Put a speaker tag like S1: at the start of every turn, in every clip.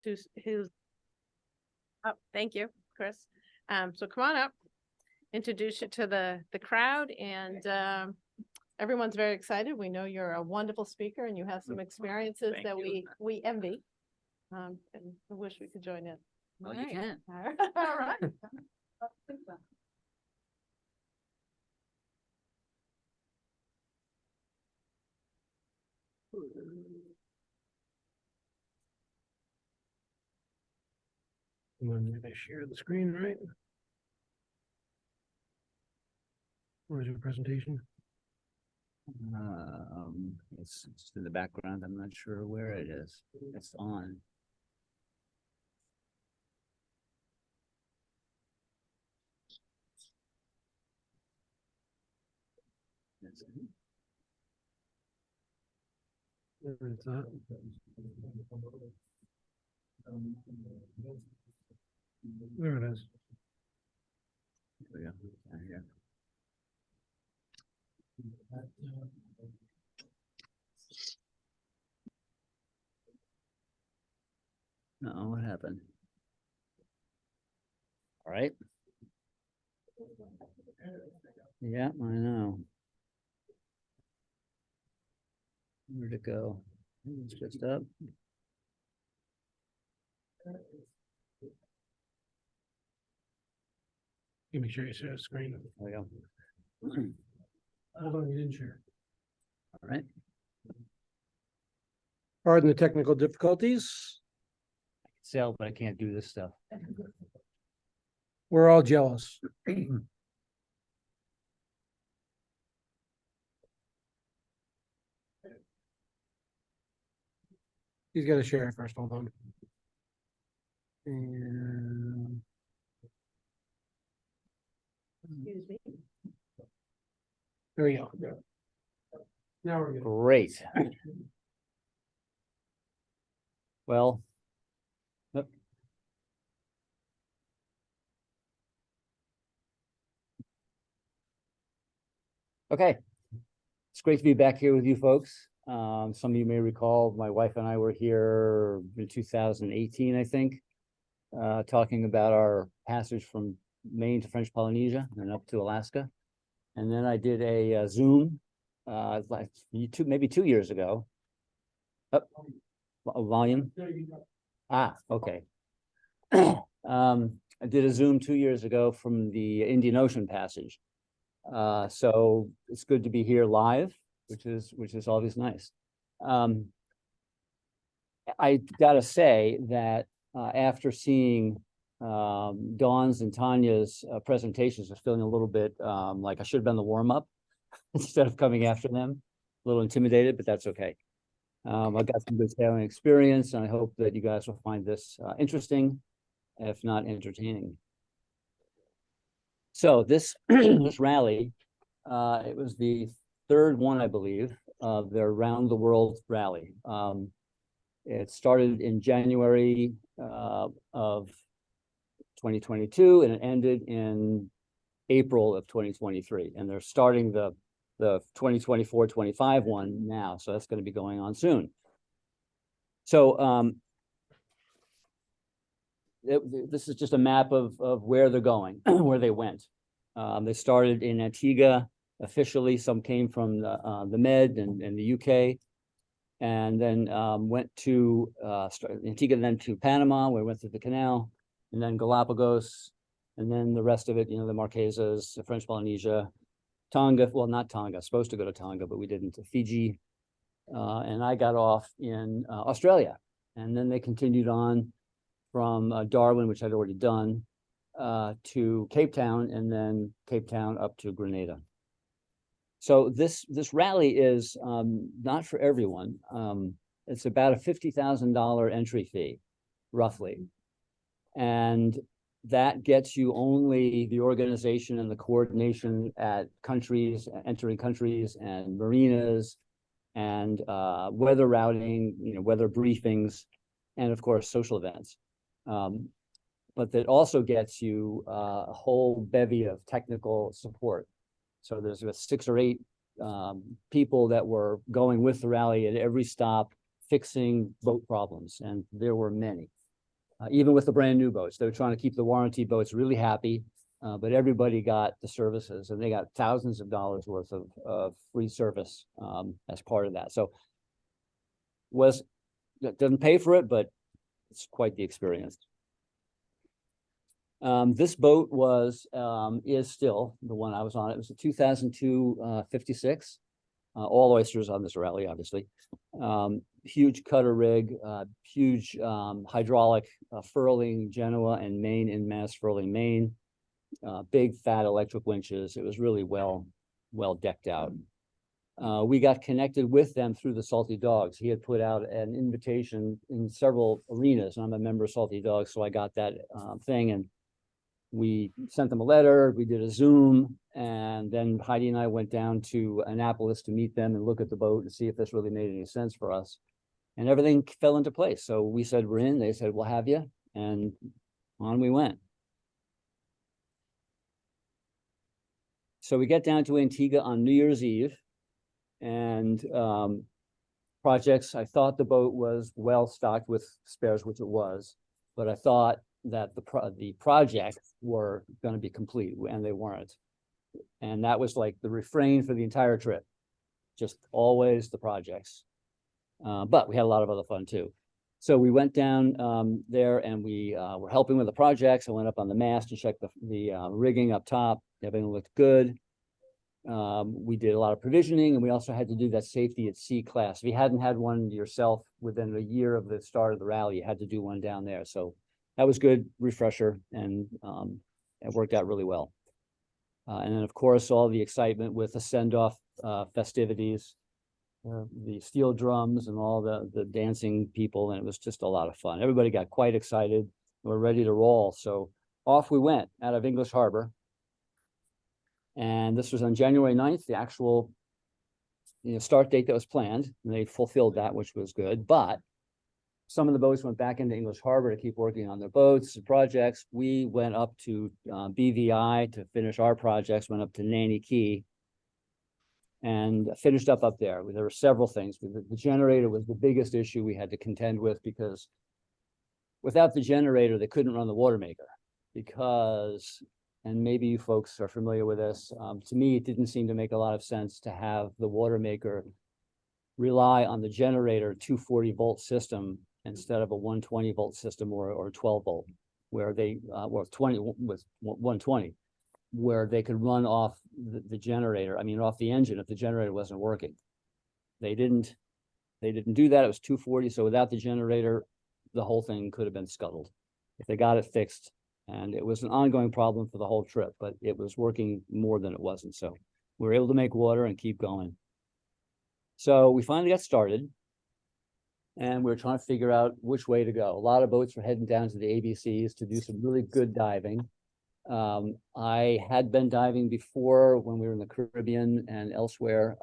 S1: to his. Oh, thank you, Chris. So come on up, introduce you to the crowd, and everyone's very excited. We know you're a wonderful speaker and you have some experiences that we envy. And I wish we could join in.
S2: Well, you can.
S1: All right.
S3: I'm going to share the screen, right? Where's your presentation?
S2: It's in the background. I'm not sure where it is. It's on.
S3: Where is that? There it is.
S2: Here we go. Here. No, what happened? All right. Yeah, I know. Where'd it go? It's just up.
S3: You make sure you share the screen.
S2: There we go.
S3: Hold on, you didn't share.
S2: All right.
S3: Pardon the technical difficulties.
S2: Sail, but I can't do this stuff.
S3: We're all jealous. He's got to share it first. Hold on. And
S1: Excuse me.
S3: there we go. Now we're good.
S2: Great. Well, yep. Okay. It's great to be back here with you folks. Some of you may recall my wife and I were here in 2018, I think, talking about our passage from Maine to French Polynesia and up to Alaska. And then I did a Zoom like maybe 2 years ago. Volume. Ah, okay. I did a Zoom 2 years ago from the Indian Ocean passage. So it's good to be here live, which is always nice. I gotta say that after seeing Dawn's and Tanya's presentations, I was feeling a little bit like I should have been the warm-up instead of coming after them. A little intimidated, but that's okay. I've got some good sailing experience, and I hope that you guys will find this interesting, if not entertaining. So this this rally, it was the third one, I believe, of their Round the World Rally. It started in January of 2022, and it ended in April of 2023. And they're starting the 2024-25 one now, so that's going to be going on soon. So this is just a map of where they're going, where they went. They started in Antigua officially. Some came from the Med and the UK, and then went to Antigua, then to Panama, where we went through the canal, and then Galapagos, and then the rest of it, you know, the Marquesas, the French Polynesia, Tonga. Well, not Tonga. Supposed to go to Tonga, but we didn't. Fiji, and I got off in Australia, and then they continued on from Darwin, which I'd already done, to Cape Town, and then Cape Town up to Grenada. So this rally is not for everyone. It's about a $50,000 entry fee, roughly, and that gets you only the organization and the coordination at countries, entering countries, and marinas, and weather routing, you know, weather briefings, and of course social events. But that also gets you a whole bevy of technical support. So there's 6 or 8 people that were going with the rally at every stop, fixing boat problems, and there were many. even with the brand new boats. They were trying to keep the warranty boats really happy, but everybody got the services, and they got thousands of dollars worth of free service as part of that. So doesn't pay for it, but it's quite the experience. This boat is still the one I was on. It was a 2002 56. All oysters on this rally, obviously. Huge cutter rig, huge hydraulic furling Genoa and main in mast furling main, big fat electric winches. It was really well decked out. We got connected with them through the Salty Dogs. He had put out an invitation in several arenas, and I'm a member of Salty Dogs, so I got that thing, and we sent them a letter. We did a Zoom, and then Heidi and I went down to Annapolis to meet them and look at the boat and see if this really made any sense for us. And everything fell into place. So we said, we're in. They said, we'll have you. And on we went. So we get down to Antigua on New Year's Eve, and projects. I thought the boat was well stocked with spares, which it was, but I thought that the projects were going to be complete, and they weren't. And that was like the refrain for the entire trip, just always the projects. But we had a lot of other fun too. So we went down there, and we were helping with the projects. I went up on the mast and checked the rigging up top. Everything looked good. We did a lot of provisioning, and we also had to do that safety at sea class. If you hadn't had one yourself within a year of the start of the rally, you had to do one down there. So that was good refresher, and it worked out really well. And then, of course, all the excitement with the send-off festivities, the steel drums and all the dancing people, and it was just a lot of fun. Everybody got quite excited. We're ready to roll. So off we went out of English Harbor. And this was on January 9th, the actual start date that was planned. And they fulfilled that, which was good. But some of the boats went back into English Harbor to keep working on their boats and projects. We went up to BVI to finish our projects, went up to Nanny Key and finished up there. There were several things. The generator was the biggest issue we had to contend with, because without the generator, they couldn't run the water maker. Because, and maybe you folks are familiar with this, to me, it didn't seem to make a lot of sense to have the water maker rely on the generator 240-volt system instead of a 120-volt system or 12-volt, where they were 20 with 120, where they could run off the generator. I mean, off the engine if the generator wasn't working. They didn't do that. It was 240. So without the generator, the whole thing could have been scuttled. If they got it fixed, and it was an ongoing problem for the whole trip, but it was working more than it wasn't. So we were able to make water and keep going. So we finally got started, and we were trying to figure out which way to go. A lot of boats were heading down to the ABCs to do some really good diving. I had been diving before when we were in the Caribbean and elsewhere,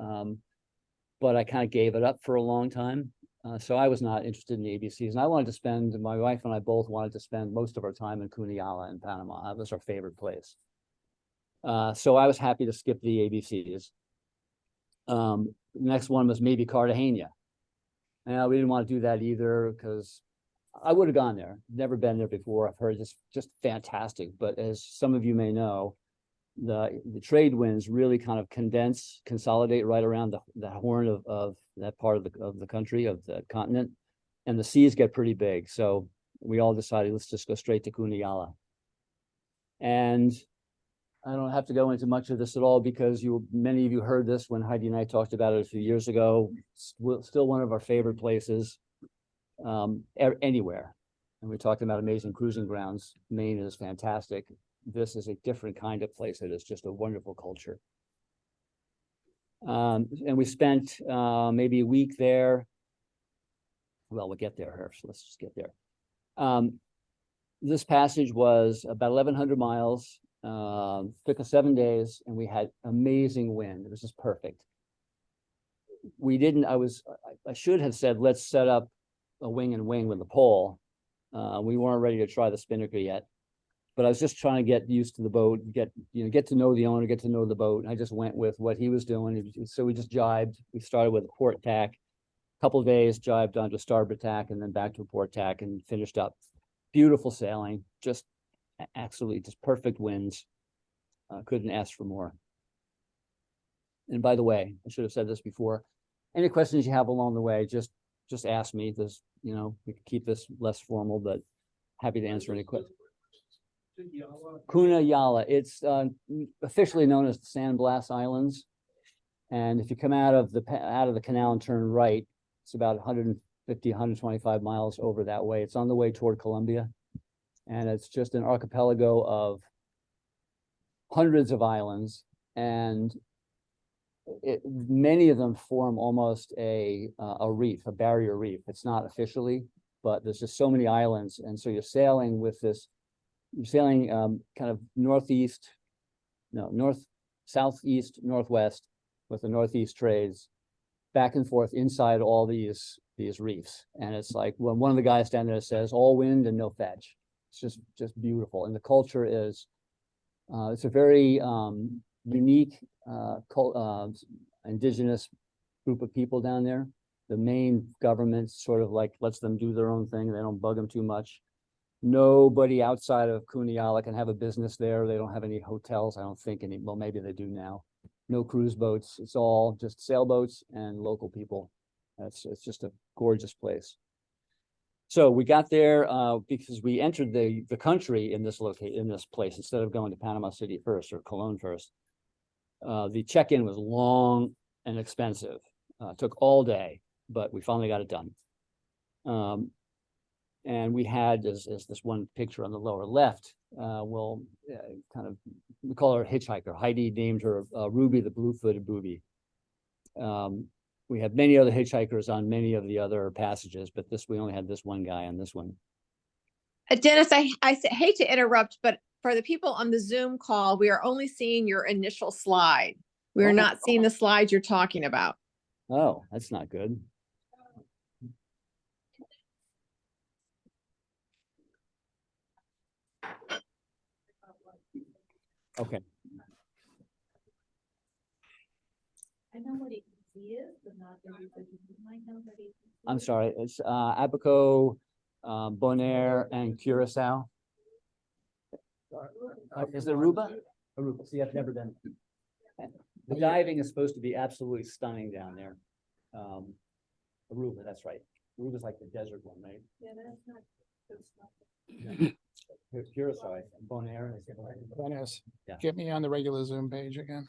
S2: but I kind of gave it up for a long time. So I was not interested in the ABCs, and I wanted to spend, my wife and I both wanted to spend most of our time in Cunayala in Panama. That was our favorite place. So I was happy to skip the ABCs. Next one was maybe Cartagena. And we didn't want to do that either, because I would have gone there. Never been there before. I've heard it's just fantastic. But as some of you may know, the trade winds really kind of consolidate right around the horn of that part of the country, of the continent, and the seas get pretty big. So we all decided, let's just go straight to Cunayala. And I don't have to go into much of this at all, because many of you heard this when Heidi and I talked about it a few years ago. Still one of our favorite places anywhere. And we talked about amazing cruising grounds. Maine is fantastic. This is a different kind of place. It is just a wonderful culture. And we spent maybe a week there. Well, we'll get there first. Let's just get there. This passage was about 1,100 miles. Took us 7 days, and we had amazing wind. It was just perfect. I should have said, let's set up a wing and wing with the pole. We weren't ready to try the spinnaker yet, but I was just trying to get used to the boat, get to know the owner, get to know the boat. And I just went with what he was doing. So we just jibed. We started with a port tack, a couple of days, jibed onto a starboard tack, and then back to a port tack, and finished up beautiful sailing, just absolutely just perfect winds. Couldn't ask for more. And by the way, I should have said this before. Any questions you have along the way, just ask me. This, we can keep this less formal, but happy to answer any questions. Kuna Yala, it's officially known as the Sandblast Islands. And if you come out of the canal and turn right, it's about 150, 125 miles over that way. It's on the way toward Colombia. And it's just an archipelago of hundreds of islands. And many of them form almost a reef, a barrier reef. It's not officially, but there's just so many islands. And so you're sailing kind of southeast, northwest with the northeast trades back and forth inside all these reefs. And it's like when one of the guys down there says all wind and no fetch. It's just beautiful. And the culture is, it's a very unique indigenous group of people down there. The main government sort of like lets them do their own thing. They don't bug them too much. Nobody outside of Cuneyala can have a business there. They don't have any hotels, I don't think any. Well, maybe they do now. No cruise boats. It's all just sailboats and local people. It's just a gorgeous place. So we got there because we entered the country in this place instead of going to Panama City first or Cologne first. The check-in was long and expensive. Took all day, but we finally got it done. And we had, as this one picture on the lower left, we call her a hitchhiker. Heidi named her Ruby, the blue-footed booby. We had many other hitchhikers on many of the other passages, but we only had this one guy on this one.
S4: Dennis, I hate to interrupt, but for the people on the Zoom call, we are only seeing your initial slide. We are not seeing the slides you're talking about.
S2: Oh, that's not good. Okay.
S5: I know what he is, but not everybody might know what he.
S2: I'm sorry, it's Abaco, Bonaire, and Curacao. Is it Aruba? Aruba. See, I've never been. The diving is supposed to be absolutely stunning down there. Aruba, that's right. Aruba's like the desert one, right?
S5: Yeah, that's not.
S2: Curacao, Bonaire.
S6: Dennis,
S2: Yeah.
S6: get me on the regular Zoom page again.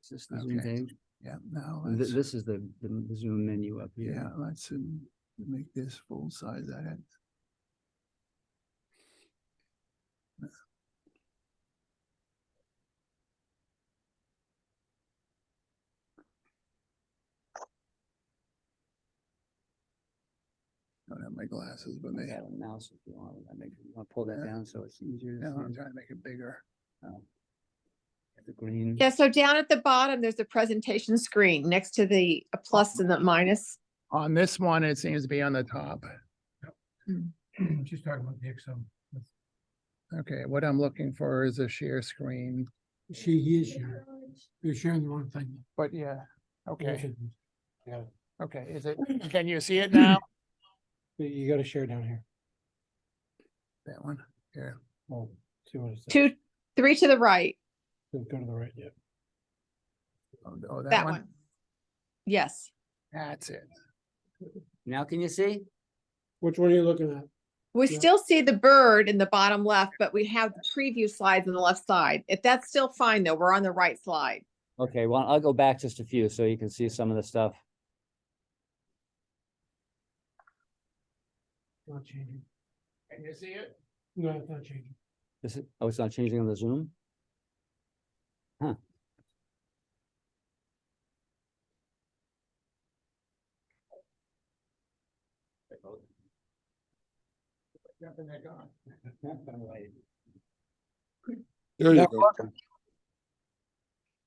S2: Is this the Zoom
S6: Okay.
S2: page?
S6: Yeah, now let's,
S2: This is the Zoom menu up here.
S6: yeah, let's make this full size edit. Don't have my glasses, but
S2: I
S6: they,
S2: have a mouse if you want. I'll pull that down so it's easier to
S6: no, I'm
S2: see.
S6: trying to make it bigger.
S2: The green.
S4: Yeah, so down at the bottom, there's a presentation screen next to the plus and the minus.
S6: On this one, it seems to be on the top.
S3: She's talking about the Excel.
S6: Okay, what I'm looking for is a share screen,
S3: He is sharing. You're sharing the wrong thing.
S6: but yeah, okay,
S3: Yeah,
S6: okay, is it, can you see it now?
S3: you gotta share down here.
S6: That one, here,
S3: Oh, see what it says.
S4: 3 to the right,
S3: Go to the right, yeah.
S6: oh,
S4: that one. Yes.
S6: That's it.
S2: Now can you see?
S3: Which one are you looking at?
S4: We
S3: Yeah.
S4: still see the bird in the bottom left, but we have the preview slides on the left side. If that's still fine, though, we're on the right slide.
S2: Okay, well, I'll go back just a few so you can see some of the stuff.
S3: Not changing.
S6: Can you see it?
S3: No, it's not changing.
S2: Oh, it's not changing on the Zoom? Huh.
S6: Jumping that on.
S3: There you go.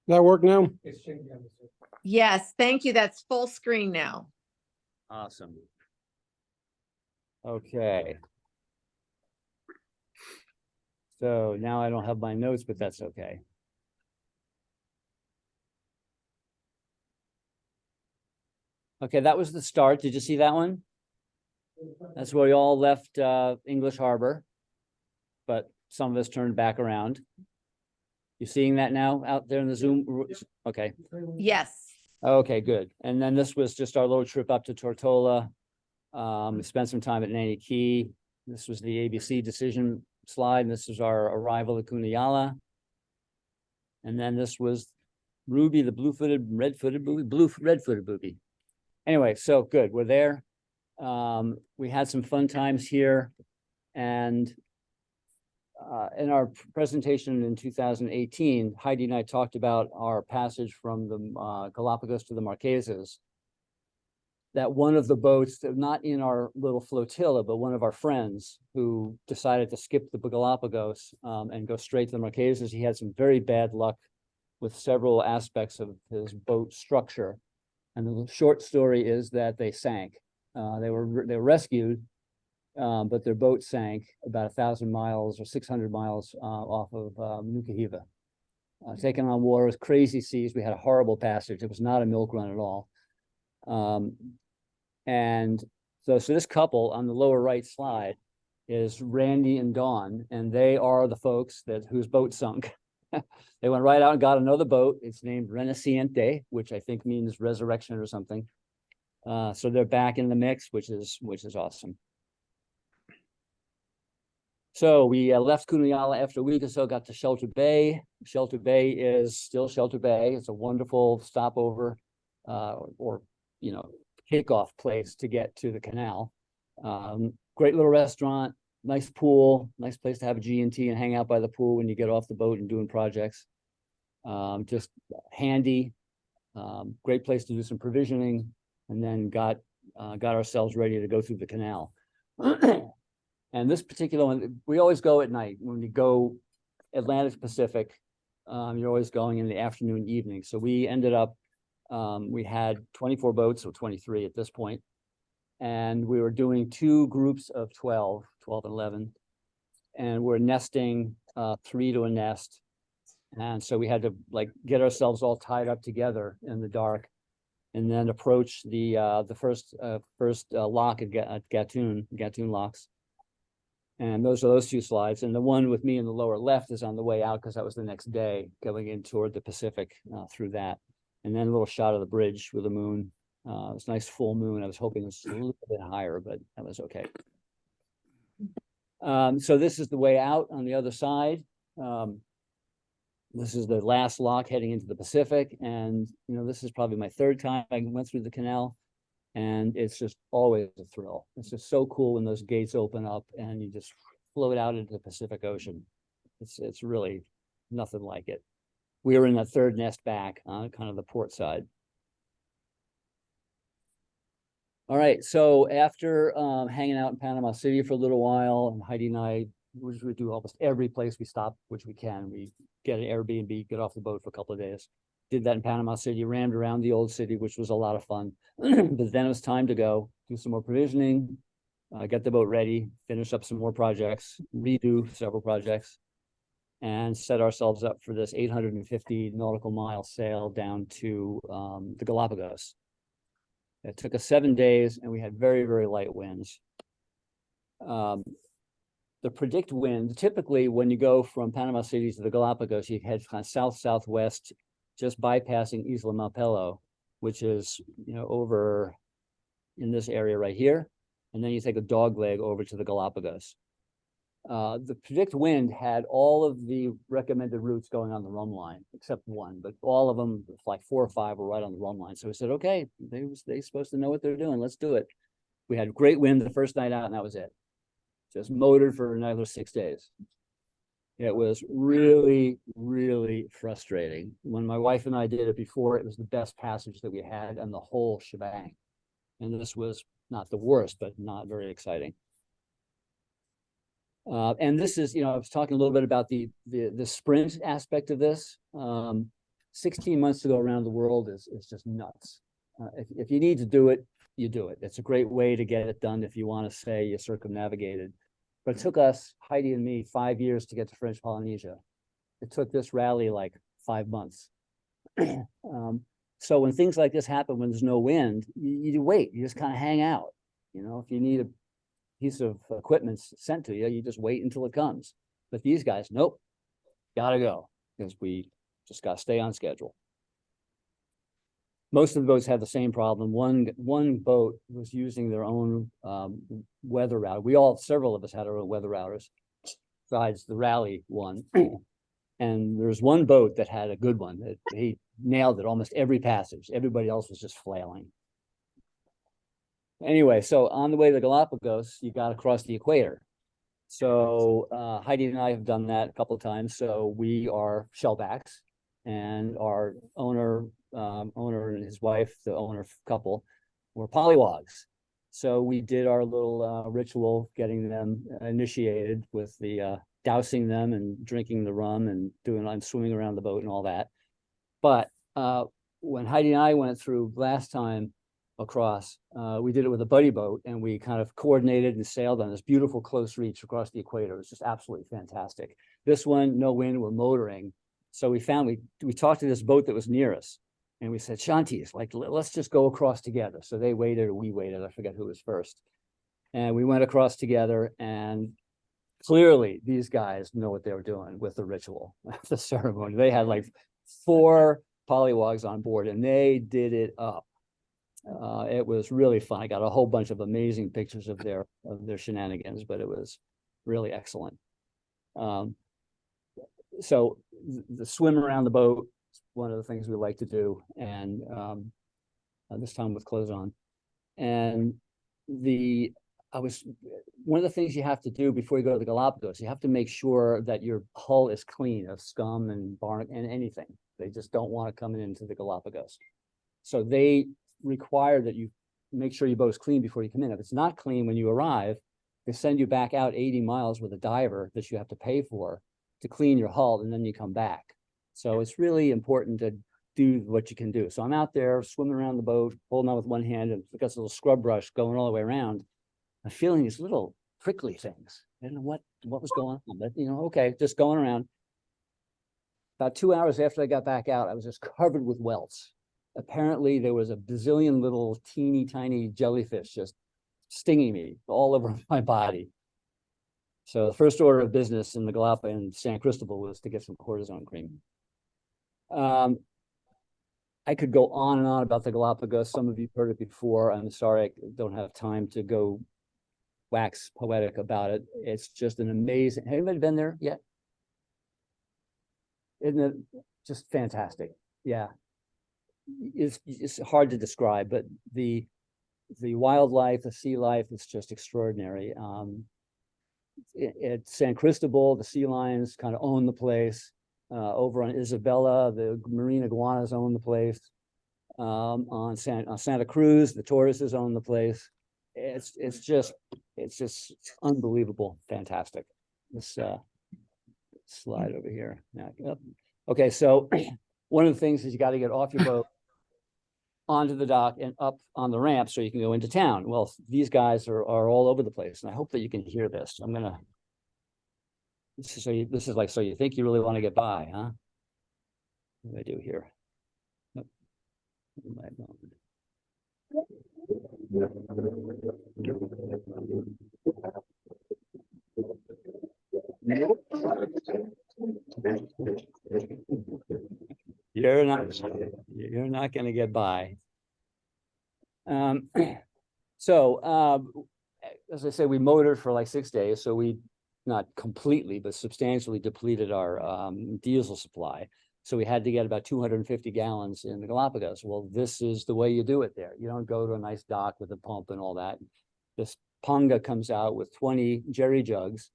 S3: That work now?
S6: It's changing on the Zoom.
S4: Yes, thank you. That's full screen now.
S2: Awesome. Okay. So now I don't have my notes, but that's okay. Okay, that was the start. Did you see that one? That's where we all left English Harbor. But some of us turned back around. You seeing that now out there in the Zoom? Okay,
S4: Yes.
S2: okay, good. And then this was just our little trip up to Tortola. We spent some time at Nanny Key. This was the ABC decision slide. And this was our arrival at Kuniyala. And then this was Ruby, the blue-footed, red-footed booby, red-footed booby. Anyway, so good, we're there. We had some fun times here. And in our presentation in 2018, Heidi and I talked about our passage from the Galapagos to the Marquesas. That one of the boats, that not in our little flotilla, but one of our friends who decided to skip the Galapagos and go straight to the Marquesas, he had some very bad luck with several aspects of his boat structure. And the short story is that they sank. They were rescued, but their boat sank about 1,000 miles or 600 miles off of Nukuhiva. Taken on water with crazy seas. We had a horrible passage. It was not a milk run at all. And so this couple on the lower right slide is Randy and Dawn, and they are the folks whose boat sunk. They went right out and got another boat. It's named Renaciente, which I think means resurrection or something. So they're back in the mix, which is awesome. So we left Kuniyala after a week or so, got to Shelter Bay. Shelter Bay is still Shelter Bay. It's a wonderful stopover or kickoff place to get to the canal. Great little restaurant, nice pool, nice place to have a G&T and hang out by the pool when you get off the boat and doing projects. Just handy, great place to do some provisioning, and then got ourselves ready to go through the canal. And this particular one, we always go at night. When we go Atlantic Pacific, you're always going in the afternoon, evening. So we ended up, we had 24 boats, or 23 at this point. And we were doing 2 groups of 12 and 11. And we're nesting 3 to a nest. And so we had to get ourselves all tied up together in the dark, and then approach the first lock at Gatun locks. And those are those 2 slides. And the one with me in the lower left is on the way out, because that was the next day going in toward the Pacific through that. And then a little shot of the bridge with the moon. It was a nice full moon. I was hoping it was a little bit higher, but that was okay. So this is the way out on the other side. This is the last lock heading into the Pacific. And, this is probably my 3rd time I went through the canal. And it's just always a thrill. It's just so cool when those gates open up and you just float out into the Pacific Ocean. It's really nothing like it. We were in that 3rd nest back on kind of the port side. All right, so after hanging out in Panama City for a little while, and Heidi and I, we do almost every place we stop, which we can. We get an Airbnb, get off the boat for a couple of days. Did that in Panama City, rammed around the old city, which was a lot of fun. But then it was time to go do some more provisioning, get the boat ready, finish up some more projects, redo several projects, and set ourselves up for this 850 nautical mile sail down to the Galapagos. It took us 7 days, and we had very, very light winds. The predict wind, typically when you go from Panama City to the Galapagos, you head kind of south-southwest, just bypassing Isla Malpelo, which is, over in this area right here. And then you take a dog leg over to the Galapagos. The predict wind had all of the recommended routes going on the run line, except one, but all of them, like 4 or 5 were right on the run line. So we said, okay, they're supposed to know what they're doing. Let's do it. We had great wind the first night out, and that was it. Just motored for another 6 days. It was really, really frustrating. When my wife and I did it before, it was the best passage that we had and the whole shebang. And this was not the worst, but not very exciting. And this is, I was talking a little bit about the sprint aspect of this. 16 months to go around the world is just nuts. If you need to do it, you do it. It's a great way to get it done if you want to say you circumnavigated. But it took us, Heidi and me, 5 years to get to French Polynesia. It took this rally like 5 months. So when things like this happen, when there's no wind, you wait, you just kind of hang out. You know, if you need a piece of equipment sent to you, you just wait until it comes. But these guys, nope, gotta go, because we just gotta stay on schedule. Most of the boats had the same problem. One boat was using their own weather route. Several of us had our own weather routers, besides the rally one. And there's one boat that had a good one that he nailed it almost every passage. Everybody else was just flailing. Anyway, so on the way to the Galapagos, you got to cross the equator. So Heidi and I have done that a couple of times. So we are shellbacks, and our owner and his wife, the owner couple, were pollywogs. So we did our little ritual, getting them initiated with the dousing them and drinking the rum and swimming around the boat and all that. But when Heidi and I went through last time across, we did it with a buddy boat, and we kind of coordinated and sailed on this beautiful close reach across the equator. It was just absolutely fantastic. This one, no wind, we're motoring. So we talked to this boat that was near us, and we said, Shanti, it's like, let's just go across together. So they waited, or we waited, I forget who was first. And we went across together, and clearly these guys know what they were doing with the ritual, the ceremony. They had like 4 pollywogs on board, and they did it up. It was really fun. I got a whole bunch of amazing pictures of their shenanigans, but it was really excellent. So the swim around the boat is one of the things we like to do, and this time with clothes on. And one of the things you have to do before you go to the Galapagos, you have to make sure that your hull is clean of scum and barnacle and anything. They just don't want it coming into the Galapagos. So they require that you make sure your boat's clean before you come in. If it's not clean when you arrive, they send you back out 80 miles with a diver that you have to pay for to clean your hull, and then you come back. So it's really important to do what you can do. So I'm out there swimming around the boat, holding on with one hand, and got this little scrub brush going all the way around. I'm feeling these little prickly things. I don't know what was going on, but okay, just going around. About 2 hours after I got back out, I was just covered with welts. Apparently there was a bazillion little teeny tiny jellyfish just stinging me all over my body. So the first order of business in the Galapagos and San Cristobal was to get some cortisone cream. I could go on and on about the Galapagos. Some of you heard it before. I'm sorry, I don't have time to go wax poetic about it. It's just an amazing. Have anybody been there yet? Isn't it just fantastic? Yeah. It's hard to describe, but the wildlife, the sea life is just extraordinary. At San Cristobal, the sea lions kind of own the place. Over on Isabella, the marine iguanas own the place. On Santa Cruz, the tortoises own the place. It's just unbelievable, fantastic. This slide over here. Okay, so one of the things is you got to get off your boat onto the dock and up on the ramp so you can go into town. Well, these guys are all over the place, and I hope that you can hear this. I'm gonna. This is like, so you think you really want to get by, huh? What do I do here? Nope. You're not going to get by. So as I say, we motored for like 6 days, so we not completely, but substantially depleted our diesel supply. So we had to get about 250 gallons in the Galapagos. Well, this is the way you do it there. You don't go to a nice dock with a pump and all that. This Punga comes out with 20 jerry jugs,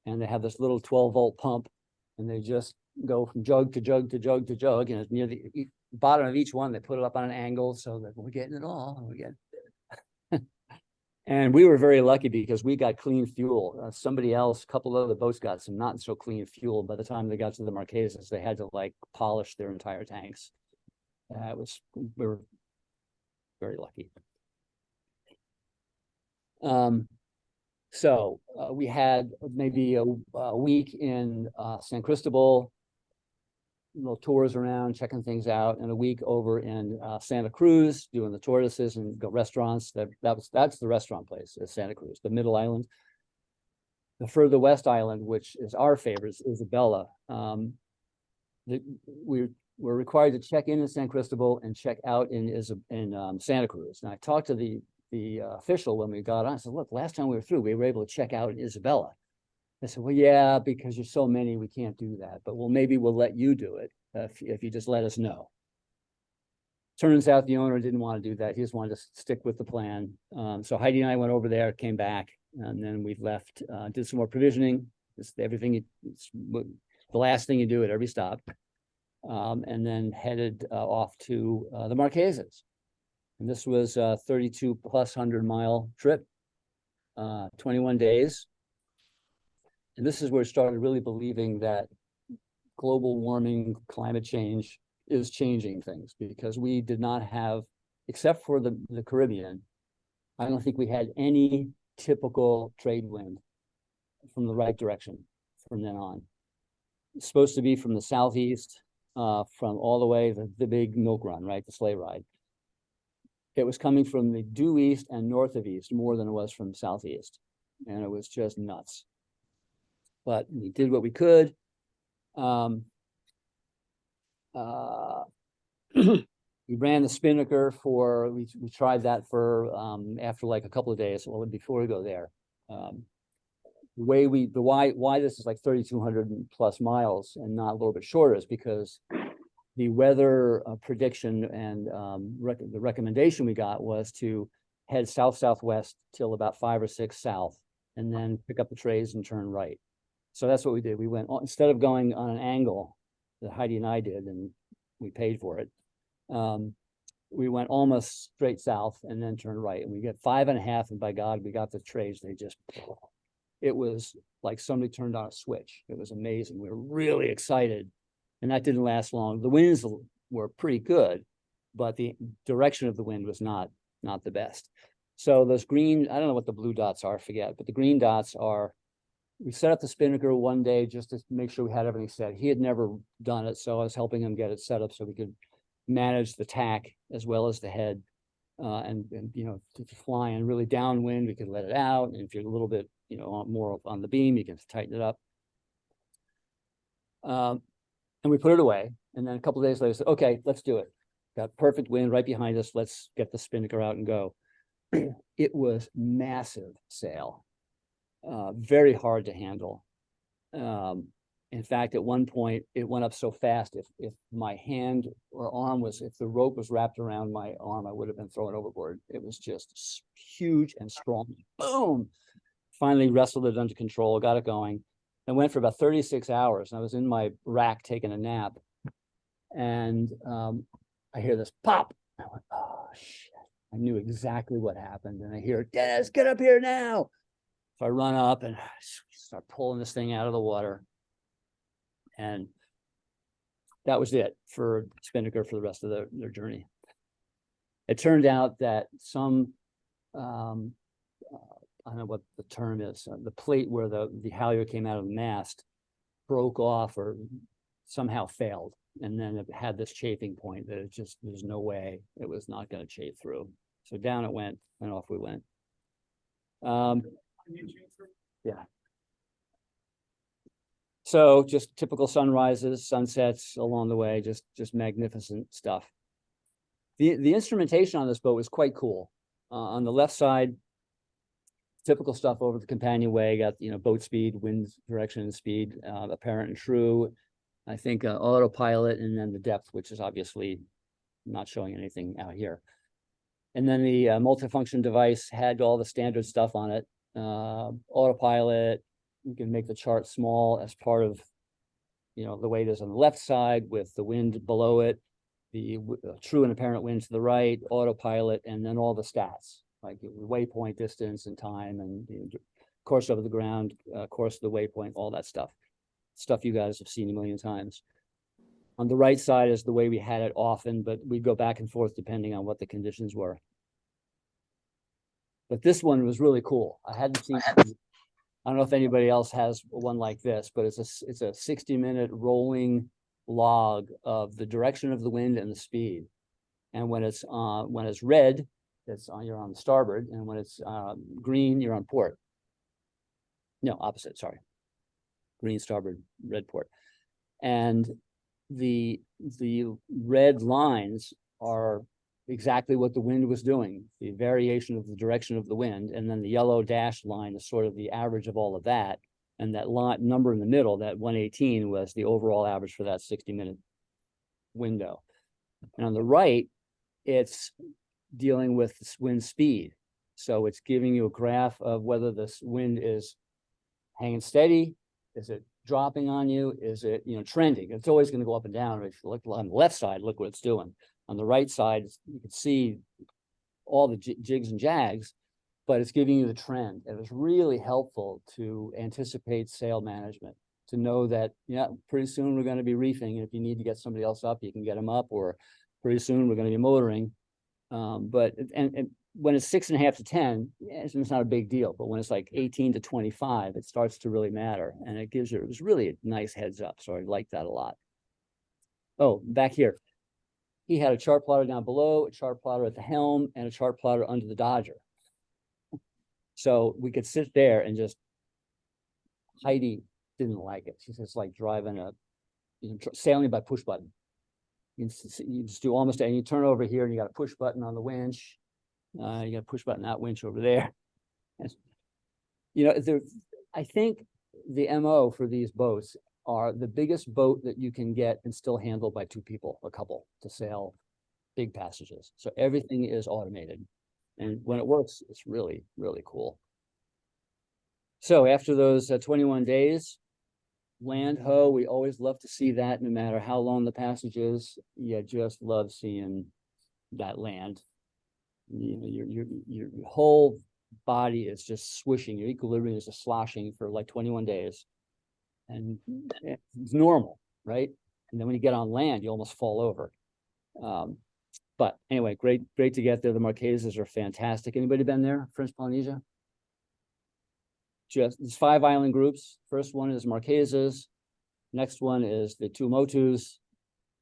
S2: and they have this little 12-volt pump, and they just go from jug to jug to jug to jug, and near the bottom of each one, they put it up on an angle so that we're getting it all. And we were very lucky because we got clean fuel. Somebody else, a couple of other boats got some not so clean fuel. By the time they got to the Marquesas, they had to like polish their entire tanks. We were very lucky. So we had maybe a week in San Cristobal. little tours around, checking things out, and a week over in Santa Cruz, doing the tortoises and go restaurants. That's the restaurant place at Santa Cruz, the middle island. The further west island, which is our favorite, is Isabella. We're required to check in San Cristobal and check out in Santa Cruz. And I talked to the official when we got on. I said, look, last time we were through, we were able to check out in Isabella. I said, well, yeah, because you're so many, we can't do that. But maybe we'll let you do it if you just let us know. Turns out the owner didn't want to do that. He just wanted to stick with the plan. So Heidi and I went over there, came back, and then we left, did some more provisioning. It's everything. It's the last thing you do at every stop. And then headed off to the Marquesas. And this was a 32+100-mile trip, 21 days. And this is where I started really believing that global warming, climate change is changing things, because we did not have, except for the Caribbean, I don't think we had any typical trade wind from the right direction from then on. It's supposed to be from the southeast, from all the way the big milk run, right, the sleigh ride. It was coming from the due east and north of east more than it was from southeast, and it was just nuts. But we did what we could. We ran the spinnaker we tried that for after like a couple of days. Well, before we go there, why this is like 3,200 plus miles and not a little bit shorter is because the weather prediction and the recommendation we got was to head south-southwest till about 5 or 6 south, and then pick up the trays and turn right. So that's what we did. We went, instead of going on an angle that Heidi and I did, and we paid for it, we went almost straight south and then turned right. And we get 5.5, and by God, we got the trays. It was like somebody turned on a switch. It was amazing. We were really excited, and that didn't last long. The winds were pretty good, but the direction of the wind was not the best. So those green, I don't know what the blue dots are, I forget, but the green dots are, we set up the spinnaker one day just to make sure we had everything set. He had never done it, so I was helping him get it set up so we could manage the tack as well as the head, and you know, to fly in really downwind, we could let it out, and if you're a little bit, you know, more on the beam, you can tighten it up. And we put it away, and then a couple of days later, said, okay, let's do it. Got perfect wind right behind us. Let's get the spinnaker out and go. It was massive sail. Very hard to handle. In fact, at one point, it went up so fast, if my hand or arm if the rope was wrapped around my arm, I would have been thrown overboard. It was just huge and strong. Boom! Finally wrestled it under control, got it going, and went for about 36 hours. And I was in my rack taking a nap, and I hear this pop. I went, oh, shit. I knew exactly what happened. And I hear, Dennis, get up here now. So I run up and start pulling this thing out of the water. And that was it for spinnaker for the rest of their journey. It turned out that some, I don't know what the term is, the plate where the halyard came out of the mast broke off or somehow failed. And then it had this chafing point that it just, there's no way it was not going to chafe through. So down it went, and off we went. Yeah. So just typical sunrises, sunsets along the way, just magnificent stuff. The instrumentation on this boat was quite cool. On the left side, typical stuff over the companionway, got, you know, boat speed, wind direction and speed, apparent and true. I think autopilot, and then the depth, which is obviously not showing anything out here. And then the multifunction device had all the standard stuff on it. Autopilot, you can make the chart small as part of, you know, the way it is on the left side with the wind below it, the true and apparent wind to the right, autopilot, and then all the stats, like waypoint distance and time, and course over the ground, course of the waypoint, all that stuff you guys have seen a million times. On the right side is the way we had it often, but we'd go back and forth depending on what the conditions were. But this one was really cool. I hadn't seen, I don't know if anybody else has one like this, but it's a 60-minute rolling log of the direction of the wind and the speed. And when it's red, you're on the starboard, and when it's green, you're on port. No, opposite, sorry. Green starboard, red port. And the red lines are exactly what the wind was doing, the variation of the direction of the wind, and then the yellow dashed line is sort of the average of all of that. And that line number in the middle, that 118, was the overall average for that 60-minute window. And on the right, it's dealing with wind speed. So it's giving you a graph of whether this wind is hanging steady, is it dropping on you, is it, trending. It's always going to go up and down. If you look on the left side, look what it's doing. On the right side, you can see all the jigs and jags, but it's giving you the trend. And it's really helpful to anticipate sail management, to know that, pretty soon we're going to be reefing. And if you need to get somebody else up, you can get them up, or pretty soon we're going to be motoring. But when it's 6.5 to 10, it's not a big deal. But when it's like 18 to 25, it starts to really matter. And it was really a nice heads up. So I like that a lot. Oh, back here. He had a chart plotter down below, a chart plotter at the helm, and a chart plotter under the Dodger. So we could sit there and just, Heidi didn't like it. She says it's like driving sailing by push button. You just do almost any, you turn over here and you got a push button on the winch. You got a push button that winch over there. I think the MO for these boats are the biggest boat that you can get and still handle by two people, a couple, to sail big passages. So everything is automated. And when it works, it's really, really cool. So after those 21 days, land ho, we always love to see that, no matter how long the passage is. You just love seeing that land. Your whole body is just swishing. Your equilibrium is just sloshing for like 21 days. And it's normal, right? And then when you get on land, you almost fall over. But anyway, great to get there. The Marquesas are fantastic. Anybody been there, French Polynesia? There's 5 island groups. First one is Marquesas. Next one is the Tuamotus.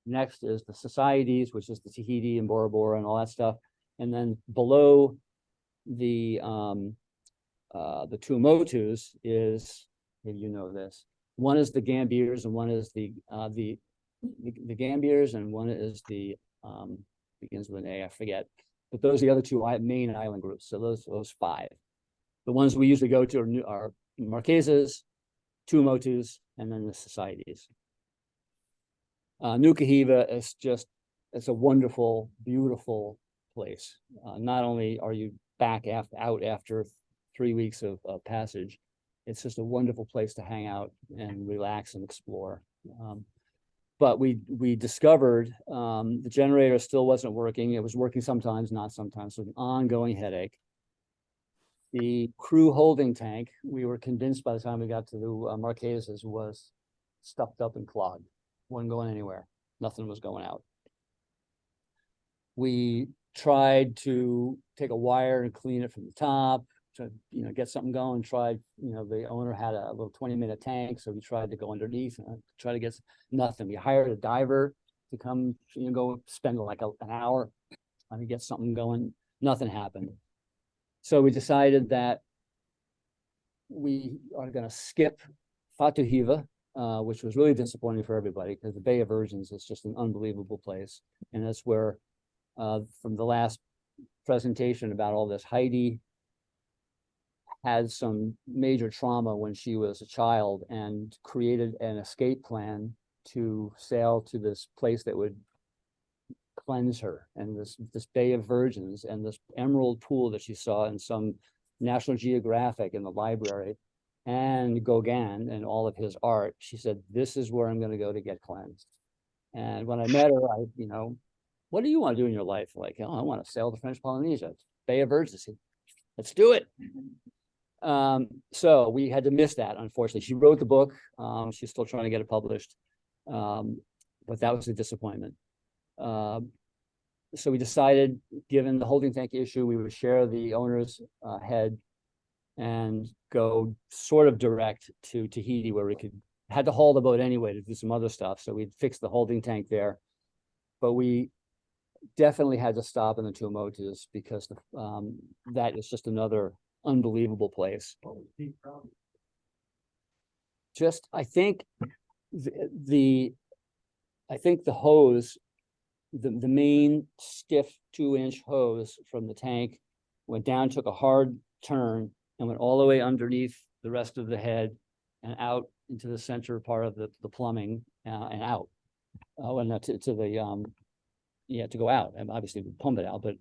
S2: Next is the Societies, which is the Tahiti and Bora Bora and all that stuff. And then below the Tuamotus is, maybe you know this, one is the Gambiers and one is the Gambiers, and one is the begins with an A, I forget. But those are the other 2 main island groups. So those 5. The ones we usually go to are Marquesas, Tuamotus, and then the Societies. Nukuhiva is it's a wonderful, beautiful place. Not only are you back out after 3 weeks of passage, it's just a wonderful place to hang out and relax and explore. But we discovered the generator still wasn't working. It was working sometimes, not sometimes. So an ongoing headache. The crew holding tank, we were convinced by the time we got to the Marquesas, was stuffed up and clogged. Wasn't going anywhere. Nothing was going out. We tried to take a wire and clean it from the top to get something going. Tried, the owner had a little 20-minute tank, so we tried to go underneath and try to get nothing. We hired a diver to come, go spend like an hour trying to get something going. Nothing happened. So we decided that we are going to skip Fatuhiva, which was really disappointing for everybody because the Bay of Virgins is just an unbelievable place. And that's where, from the last presentation about all this, Heidi had some major trauma when she was a child and created an escape plan to sail to this place that would cleanse her, and this Bay of Virgins and this emerald pool that she saw in some National Geographic in the library, and Gauguin and all of his art. She said, this is where I'm going to go to get cleansed. And when I met her, what do you want to do in your life? Like, I want to sail the French Polynesia, Bay of Virgins. Let's do it. So we had to miss that, unfortunately. She wrote the book. She's still trying to get it published. But that was a disappointment. So we decided, given the holding tank issue, we would share the owner's head and go sort of direct to Tahiti, where we could Had to haul the boat anyway to do some other stuff, so we'd fixed the holding tank there. But we definitely had to stop in the Tuamotus because that is just another unbelievable place. Just, I think I think the hose, the main stiff 2-inch hose from the tank went down, took a hard turn and went all the way underneath the rest of the head and out into the center part of the plumbing and out. And to the to go out, and obviously we pump it out, but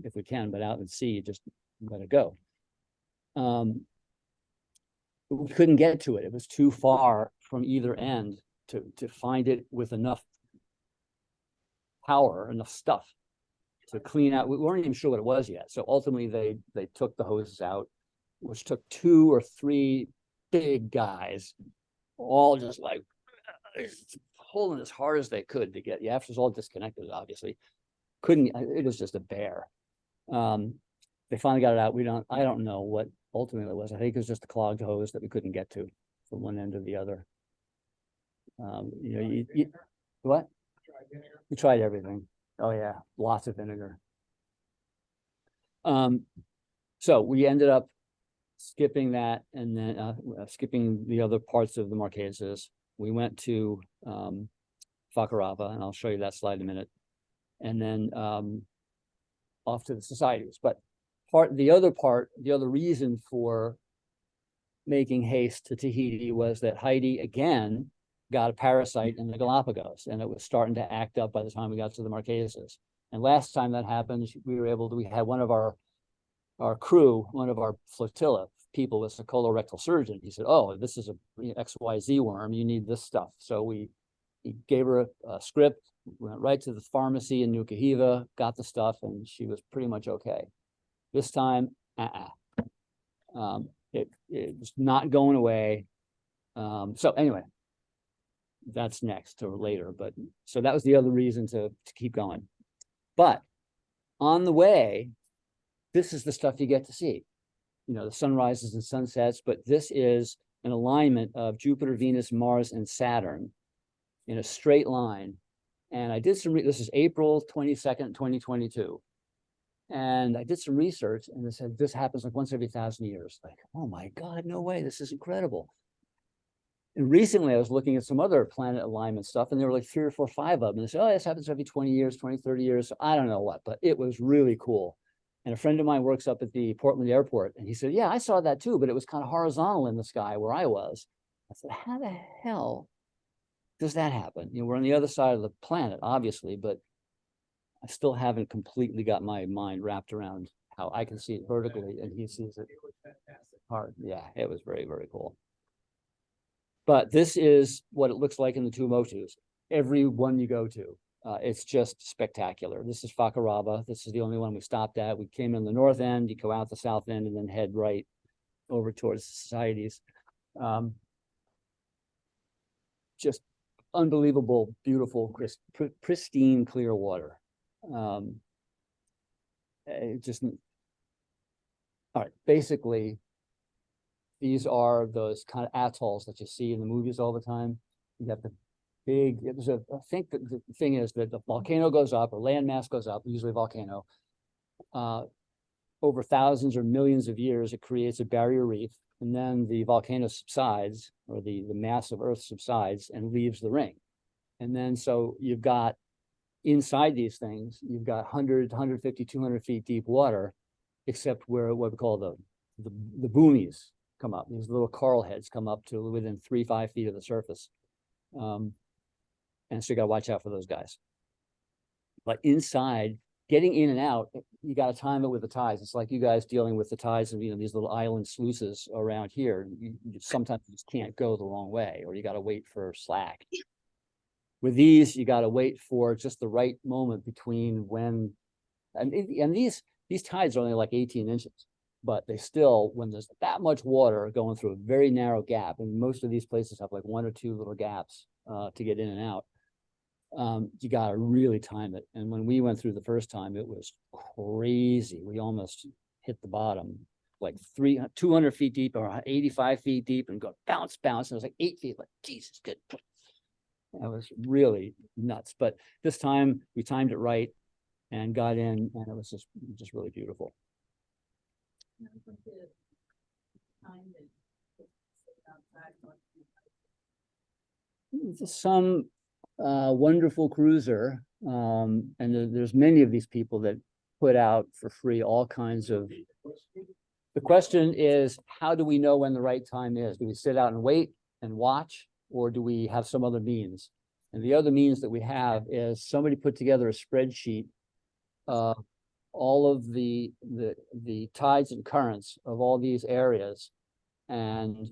S2: if we can, but out and see, just let it go. We couldn't get to it. It was too far from either end to find it with enough power, enough stuff to clean out. We weren't even sure what it was yet. So ultimately they took the hoses out, which took 2 or 3 big guys, all just like pulling as hard as they could to get, after it's all disconnected, obviously. Couldn't, it was just a bear. They finally got it out. I don't know what ultimately it was. I think it was just a clogged hose that we couldn't get to from one end to the other. What? We tried everything. Oh yeah, lots of vinegar. So we ended up skipping that and then skipping the other parts of the Marquesas. We went to Facarava, and I'll show you that slide in a minute. And then off to the societies. But the other reason for making haste to Tahiti was that Heidi again got a parasite in the Galapagos, and it was starting to act up by the time we got to the Marquesas. And last time that happened, we had one of our crew, one of our flotilla people was a colorectal surgeon. He said, "Oh, this is a XYZ worm. You need this stuff." So he gave her a script, went right to the pharmacy in Nukuhiva, got the stuff, and she was pretty much okay. This time, it was not going away. So anyway, that's next or later. But so that was the other reason to keep going. But on the way, this is the stuff you get to see. The sunrises and sunsets, but this is an alignment of Jupiter, Venus, Mars, and Saturn in a straight line. And I did this is April 22nd, 2022. And I did some research, and they said this happens like once every 1,000 years. Like, oh my God, no way, this is incredible. And recently I was looking at some other planet alignment stuff, and there were like 3 or 4 or 5 of them. And they said, oh, this happens every 20 years, 20, 30 years. So I don't know what, but it was really cool. And a friend of mine works up at the Portland airport, and he said, yeah, I saw that too, but it was kind of horizontal in the sky where I was. I said, how the hell does that happen? We're on the other side of the planet, obviously, but I still haven't completely got my mind wrapped around how I can see it vertically and he sees it hard. Yeah, it was very, very cool. But this is what it looks like in the Tuamotus. Every one you go to, it's just spectacular. This is Facarava. This is the only one we stopped at. We came in the north end, you go out the south end, and then head right over towards the societies. Just unbelievable, beautiful, pristine, clear water. All right, basically, these are those kind of atolls that you see in the movies all the time. You have the big, I think that the thing is that the volcano goes up, or landmass goes up, usually a volcano. Over thousands or millions of years, it creates a barrier reef, and then the volcano subsides, or the mass of Earth subsides and leaves the ring. And then so you've got inside these things, you've got 100, 150, 200 feet deep water, except where what we call the boomies come up. These little coral heads come up to within 3-5 feet of the surface. And so you got to watch out for those guys. But inside, getting in and out, you got to time it with the tides. It's like you guys dealing with the tides of these little island sluices around here. You sometimes you just can't go the wrong way, or you got to wait for slack. With these, you got to wait for just the right moment between when, and these tides are only like 18 inches, but they still, when there's that much water going through a very narrow gap, and most of these places have like 1 or 2 little gaps to get in and out, you got to really time it. And when we went through the first time, it was crazy. We almost hit the bottom. like 200 feet deep or 85 feet deep and go bounce, bounce. And it was like 8 feet, like, Jesus, good. That was really nuts. But this time we timed it right and got in, and it was just really beautiful.
S5: And I think the time that it's outside,
S2: Some wonderful cruiser, and there's many of these people that put out for free all kinds of. The question is, how do we know when the right time is? Do we sit out and wait and watch, or do we have some other means? And the other means that we have is somebody put together a spreadsheet of all of the tides and currents of all these areas, and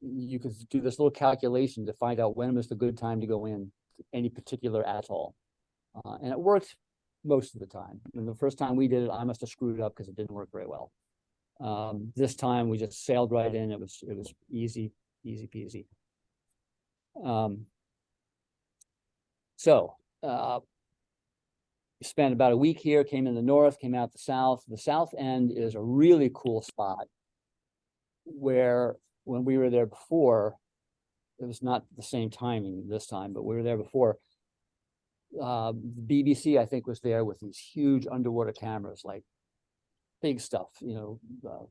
S2: you could do this little calculation to find out when was the good time to go in any particular atoll, and it worked most of the time. And the first time we did it, I must have screwed up because it didn't work very well. This time we just sailed right in. It was easy peasy. So we spent about a week here, came in the north, came out the south. The south end is a really cool spot where when we were there before, it was not the same timing this time, but we were there before. The BBC, I think, was there with these huge underwater cameras, like big stuff, you know,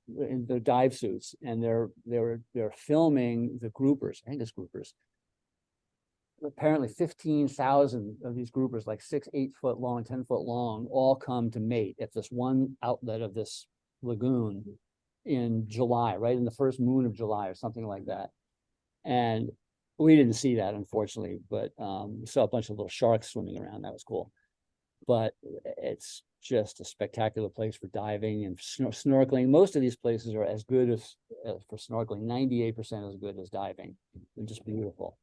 S2: in the dive suits, and they're filming the groupers. I think it's groupers. Apparently 15,000 of these groupers, like 6-8 foot long, 10 foot long, all come to mate at this one outlet of this lagoon in July, right in the first moon of July or something like that. And we didn't see that, unfortunately, but we saw a bunch of little sharks swimming around. That was cool. But it's just a spectacular place for diving and snorkeling. Most of these places are as good as for snorkeling, 98% as good as diving. They're just beautiful.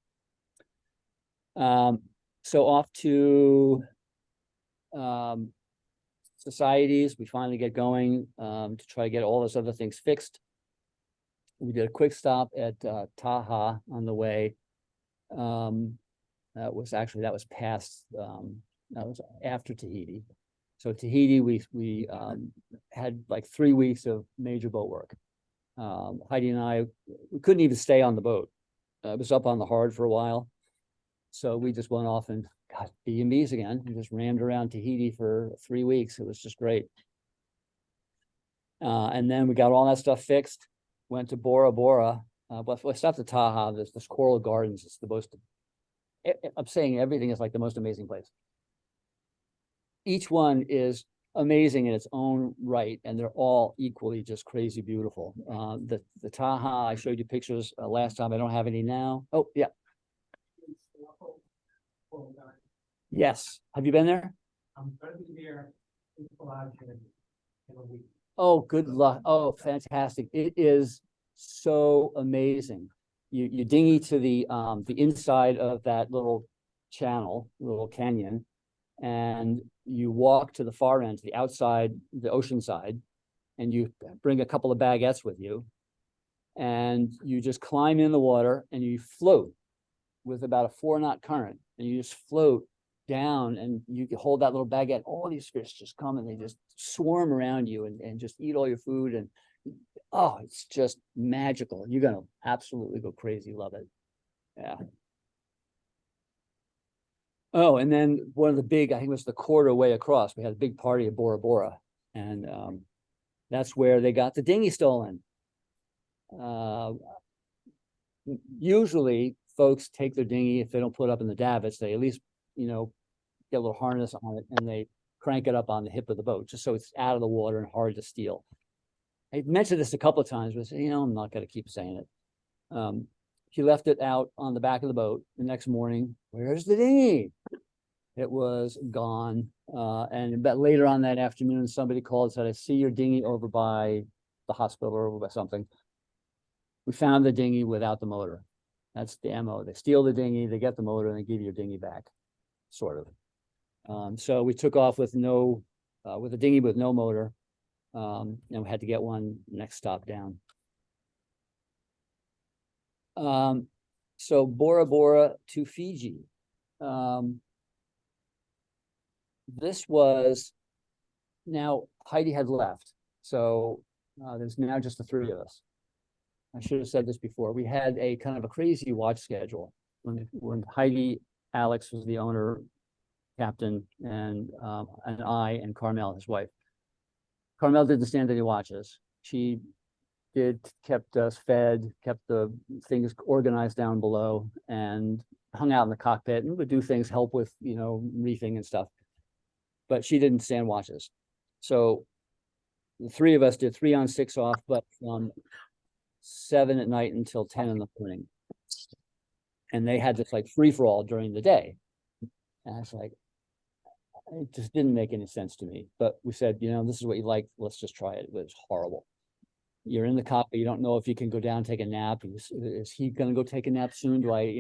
S2: So off to societies, we finally get going to try to get all those other things fixed. We did a quick stop at Taha on the way. That was past, that was after Tahiti. So Tahiti, we had like 3 weeks of major boat work. Heidi and I, we couldn't even stay on the boat. It was up on the hard for a while. So we just went off and got B&Bs again. We just rammed around Tahiti for 3 weeks. It was just great. And then we got all that stuff fixed, went to Bora Bora, but we stopped at Taha. There's this Coral Gardens. It's the most, I'm saying everything is like the most amazing place. Each one is amazing in its own right, and they're all equally just crazy beautiful. The Taha, I showed you pictures last time. I don't have any now. Oh, yeah. Yes. Have you been there?
S3: I'm gonna be there in a week.
S2: Oh, good luck. Oh, fantastic. It is so amazing. You dinghy to the inside of that little channel, little canyon, and you walk to the far end, to the outside, the ocean side, and you bring a couple of baguettes with you, and you just climb in the water and you float with about a 4-knot current, and you just float down, and you can hold that little baguette. All these fish just come and they just swarm around you and just eat all your food. And oh, it's just magical. You're gonna absolutely go crazy. Love it. Yeah. Oh, and then one of the big, I think it was the quarter way across, we had a big party at Bora Bora, and that's where they got the dinghy stolen. Usually folks take their dinghy, if they don't put up in the davits, they at least, you know, get a little harness on it and they crank it up on the hip of the boat, just so it's out of the water and hard to steal. I mentioned this a couple of times, but you know, I'm not going to keep saying it. He left it out on the back of the boat. The next morning, where's the dinghy? It was gone. And but later on that afternoon, somebody called and said, I see your dinghy over by the hospital or over by something. We found the dinghy without the motor. That's the MO. They steal the dinghy, they get the motor, and they give you your dinghy back, sort of. So we took off with with a dinghy with no motor, and we had to get one next stop down. So Bora Bora to Fiji. This was, now Heidi had left, so There's now just the three of us. I should have said this before. We had a kind of a crazy watch schedule when Heidi, Alex was the owner, captain, and I and Carmel, his wife. Carmel didn't stand any watches. She kept us fed, kept the things organized down below, and hung out in the cockpit and would do things, help with, reefing and stuff. But she didn't stand watches. So the three of us did 3 on 6 off, but from 7 at night until 10 in the morning. And they had this like free for all during the day. And I was like, it just didn't make any sense to me. But we said, this is what you like. Let's just try it. It was horrible. You're in the cockpit. You don't know if you can go down, take a nap. Is he going to go take a nap soon? Do I,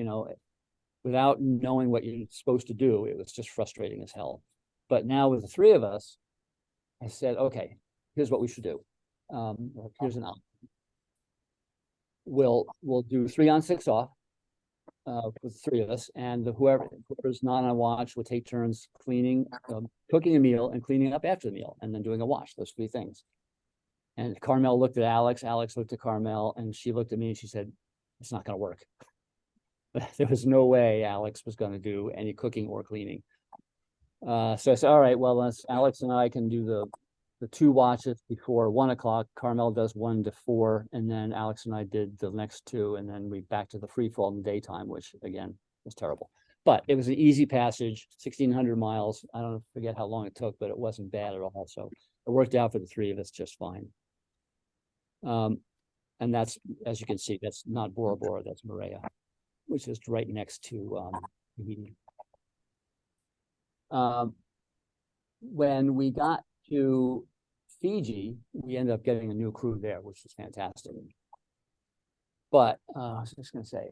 S2: without knowing what you're supposed to do, it was just frustrating as hell. But now with the three of us, I said, okay, here's what we should do. Here's an option. We'll do 3 on 6 off with the three of us, and whoever's not on watch will take turns cleaning, cooking a meal and cleaning up after the meal, and then doing a wash. Those 3 things. And Carmel looked at Alex looked at Carmel, and she looked at me and she said, it's not going to work. There was no way Alex was going to do any cooking or cleaning. So I said, all right, well, Alex and I can do the 2 watches before 1 o'clock. Carmel does 1 to 4, and then Alex and I did the next 2, and then we back to the free fall in the daytime, which again was terrible. But it was an easy passage, 1,600 miles. I don't forget how long it took, but it wasn't bad at all. So it worked out for the 3 of us just fine. And that's, as you can see, that's not Bora Bora, that's Moorea, which is right next to Tahiti. When we got to Fiji, we ended up getting a new crew there, which was fantastic. But I was just going to say,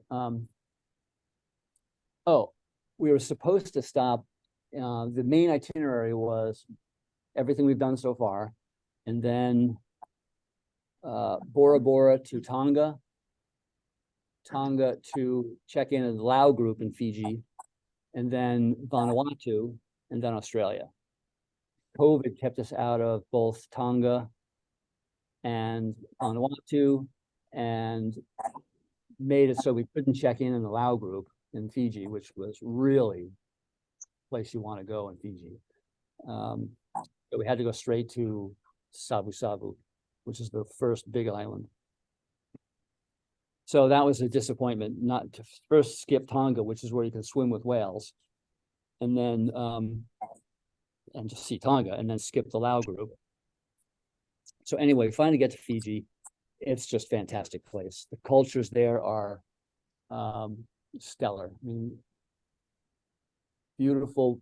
S2: we were supposed to stop. The main itinerary was everything we've done so far, and then Bora Bora to Tonga to check in at the Lau group in Fiji, and then Vanuatu, and then Australia. COVID kept us out of both Tonga and Vanuatu, and made it so we couldn't check in the Lau group in Fiji, which was really a place you want to go in Fiji. So we had to go straight to Savu Savu, which is the first big island. So that was a disappointment, not to first skip Tonga, which is where you can swim with whales, and then and just see Tonga, and then skip the Lau group. So anyway, finally get to Fiji. It's just a fantastic place. The cultures there are stellar. I mean, beautiful,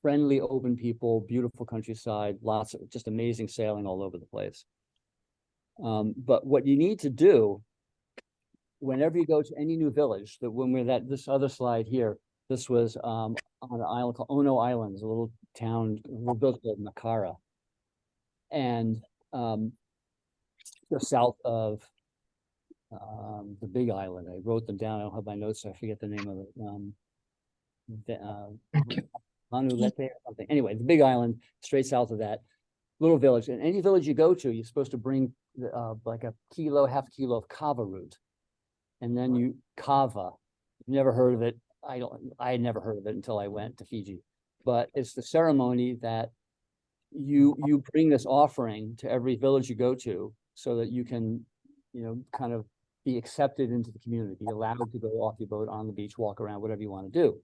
S2: friendly, open people, beautiful countryside, lots of just amazing sailing all over the place. But what you need to do whenever you go to any new village, that when we're this other slide here, this was on an island called Ono Islands, a little town, a little village called Makara, and just south of the big island. I wrote them down. I don't have my notes, so I forget the name of it. Manulete or something. Anyway, the big island, straight south of that little village. And any village you go to, you're supposed to bring like a kilo, half kilo of kava root, and then you kava. You've never heard of it. I had never heard of it until I went to Fiji. But it's the ceremony that you bring this offering to every village you go to, so that you can, kind of be accepted into the community, be allowed to go off your boat, on the beach, walk around, whatever you want to do.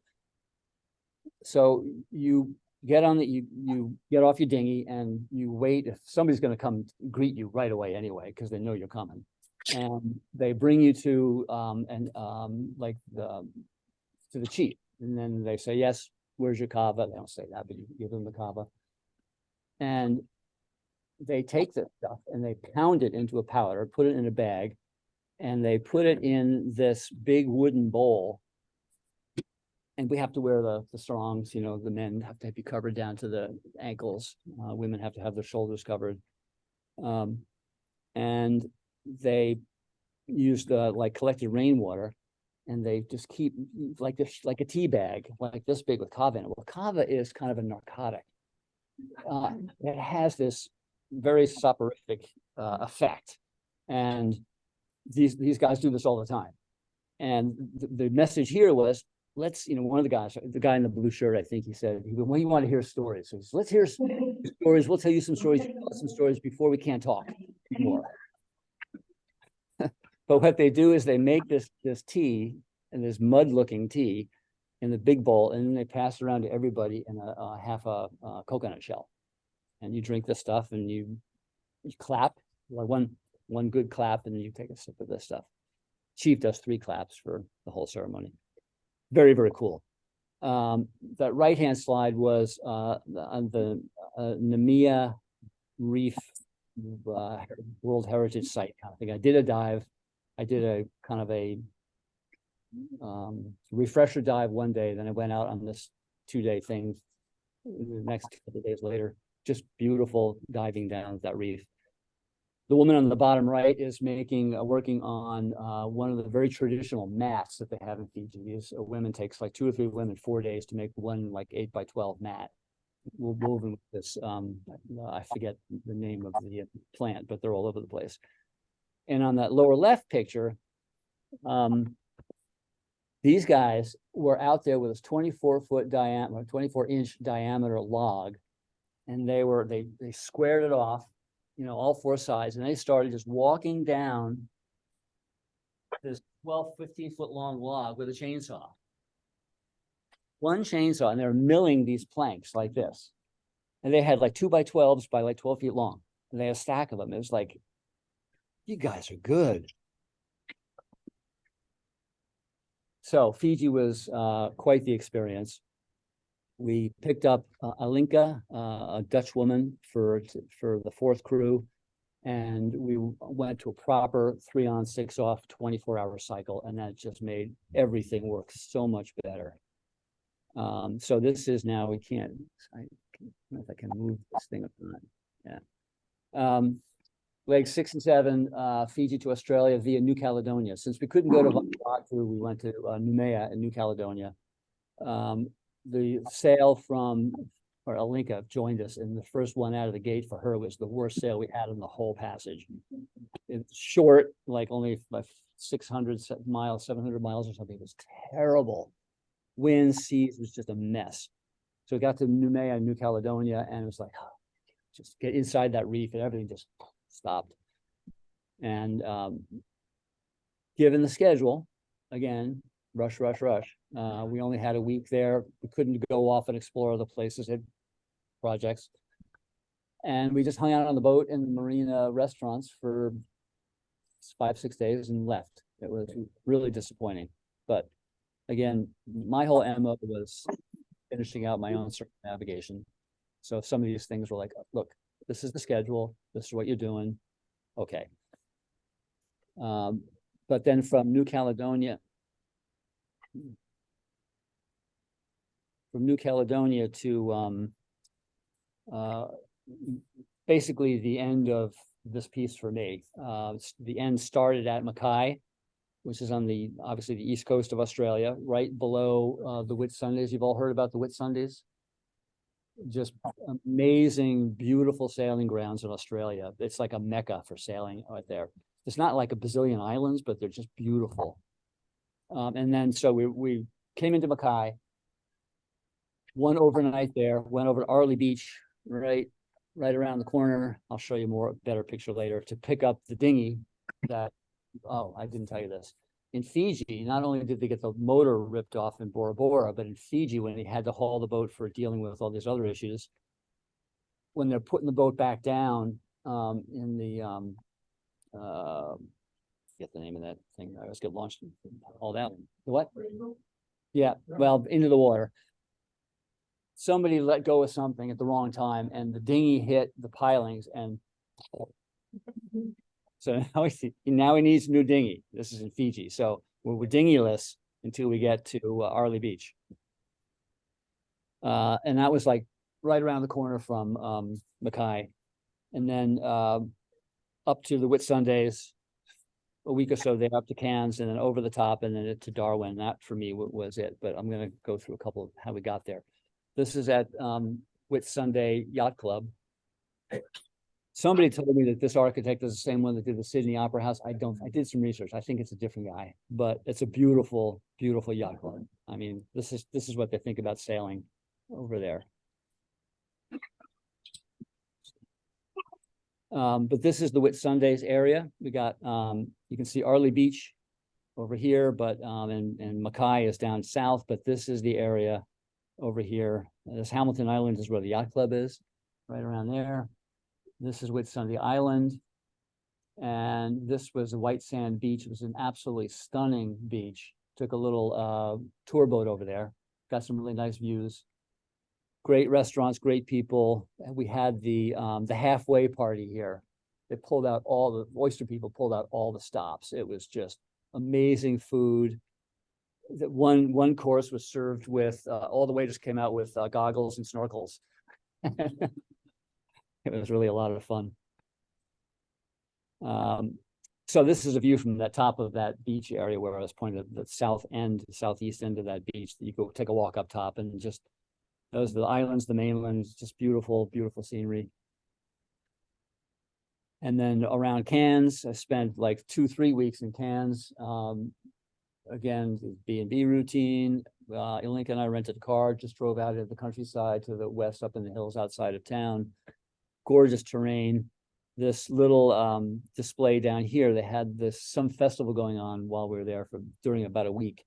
S2: So you get on you get off your dinghy and you wait. If somebody's going to come greet you right away anyway, because they know you're coming, and they bring you to to the chief, and then they say, yes, where's your kava? They don't say that, but you give them the kava, and they take this stuff and they pound it into a powder, put it in a bag, and they put it in this big wooden bowl. And we have to wear the sarongs, the men have to be covered down to the ankles. Women have to have their shoulders covered. And they use collected rainwater, and they just keep like a tea bag, like this big with kava in it. Well, kava is kind of a narcotic. It has this very soporific effect. And these guys do this all the time. And the message here was, let's, one of the guys, the guy in the blue shirt, I think he said, well, you want to hear stories. So he said, let's hear some stories. We'll tell you some stories, before we can't talk anymore. But what they do is they make this tea, and this mud looking tea, in the big bowl, and then they pass it around to everybody in a half a coconut shell. And you drink this stuff, and you clap, like one good clap, and then you take a sip of this stuff. Chief does 3 claps for the whole ceremony. Very, very cool. That right-hand slide was on the Nemea Reef World Heritage Site kind of thing. I did a dive. I did a kind of a refresher dive one day. Then I went out on this 2-day thing the next couple of days later. Just beautiful diving down that reef. The woman on the bottom right is working on one of the very traditional mats that they have in Fiji. These women takes like 2 or 3 women 4 days to make one like 8x12 mat. We'll woven with this. I forget the name of the plant, but they're all over the place. And on that lower left picture, these guys were out there with this 24-foot diameter, 24-inch diameter log, and they squared it off, all 4 sides, and they started just walking down this 15-foot long log with a chainsaw. One chainsaw, and they're milling these planks like this. And they had like 2x12s by like 12 feet long. And they had a stack of them. It was like, you guys are good. So Fiji was quite the experience. We picked up Alinka, a Dutch woman, for the 4th crew, and we went to a proper 3-on-6-off 24-hour cycle, and that just made everything work so much better. So this is now, I don't know if I can move this thing up or not. Yeah. Legs 6 and 7, Fiji to Australia via New Caledonia. Since we couldn't go to Vanuatu, we went to Noumea in New Caledonia. The sail or Alinka joined us, and the first one out of the gate for her was the worst sail we had in the whole passage. It's short, like only 600 miles, 700 miles or something. It was terrible. Winds, seas, was just a mess. So we got to Noumea, New Caledonia, and it was like, just get inside that reef, and everything just stopped. And given the schedule, again, rush. We only had a week there. We couldn't go off and explore other places, had projects. And we just hung out on the boat in the marina restaurants for 5-6 days and left. It was really disappointing. But again, my whole MO was finishing out my own circumnavigation. So some of these things were like, look, this is the schedule. This is what you're doing. Okay. But then from New Caledonia to basically the end of this piece for me. The end started at Mackay, which is on obviously the east coast of Australia, right below the Whitsundays. You've all heard about the Whitsundays? Just amazing, beautiful sailing grounds in Australia. It's like a mecca for sailing right there. It's not like a bazillion islands, but they're just beautiful. And then so we came into Mackay, one overnight there, went over to Arley Beach, right around the corner. I'll show you better picture later, to pick up the dinghy that, I didn't tell you this. In Fiji, not only did they get the motor ripped off in Bora Bora, but in Fiji, when they had to haul the boat for dealing with all these other issues, when they're putting the boat back down in the, forget the name of that thing, I always get launched and hauled out. The what? Yeah, well, into the water. Somebody let go of something at the wrong time, and the dinghy hit the pilings, and so now he needs a new dinghy. This is in Fiji. So we're dinghy-less until we get to Arley Beach. And that was like right around the corner from Mackay. And then up to the Whitsundays, a week or so there, up to Cairns, and then over the top, and then to Darwin. That for me was it. But I'm going to go through a couple of how we got there. This is at Whitsunday Yacht Club. Somebody told me that this architect is the same one that did the Sydney Opera House. I did some research. I think it's a different guy, but it's a beautiful, beautiful yacht club. I mean, this is what they think about sailing over there. But this is the Whitsundays area. We got, you can see Arley Beach over here, but, and Mackay is down south, but this is the area over here. This Hamilton Island is where the yacht club is, right around there. This is Whitsunday Island. And this was a white sand beach. It was an absolutely stunning beach. Took a little tour boat over there. Got some really nice views. Great restaurants, great people. And we had the halfway party here. They pulled out all the oyster people pulled out all the stops. It was just amazing food. That one course was served with all the waiters came out with goggles and snorkels. It was really a lot of fun. So this is a view from the top of that beach area where I was pointing at the southeast end of that beach. You go take a walk up top and just those are the islands, the mainland, just beautiful, beautiful scenery. And then around Cairns, I spent like 2-3 weeks in Cairns. Again, the B&B routine. Ilinka and I rented a car, just drove out of the countryside to the west up in the hills outside of town. Gorgeous terrain. This little display down here, they had some festival going on while we were there during about a week.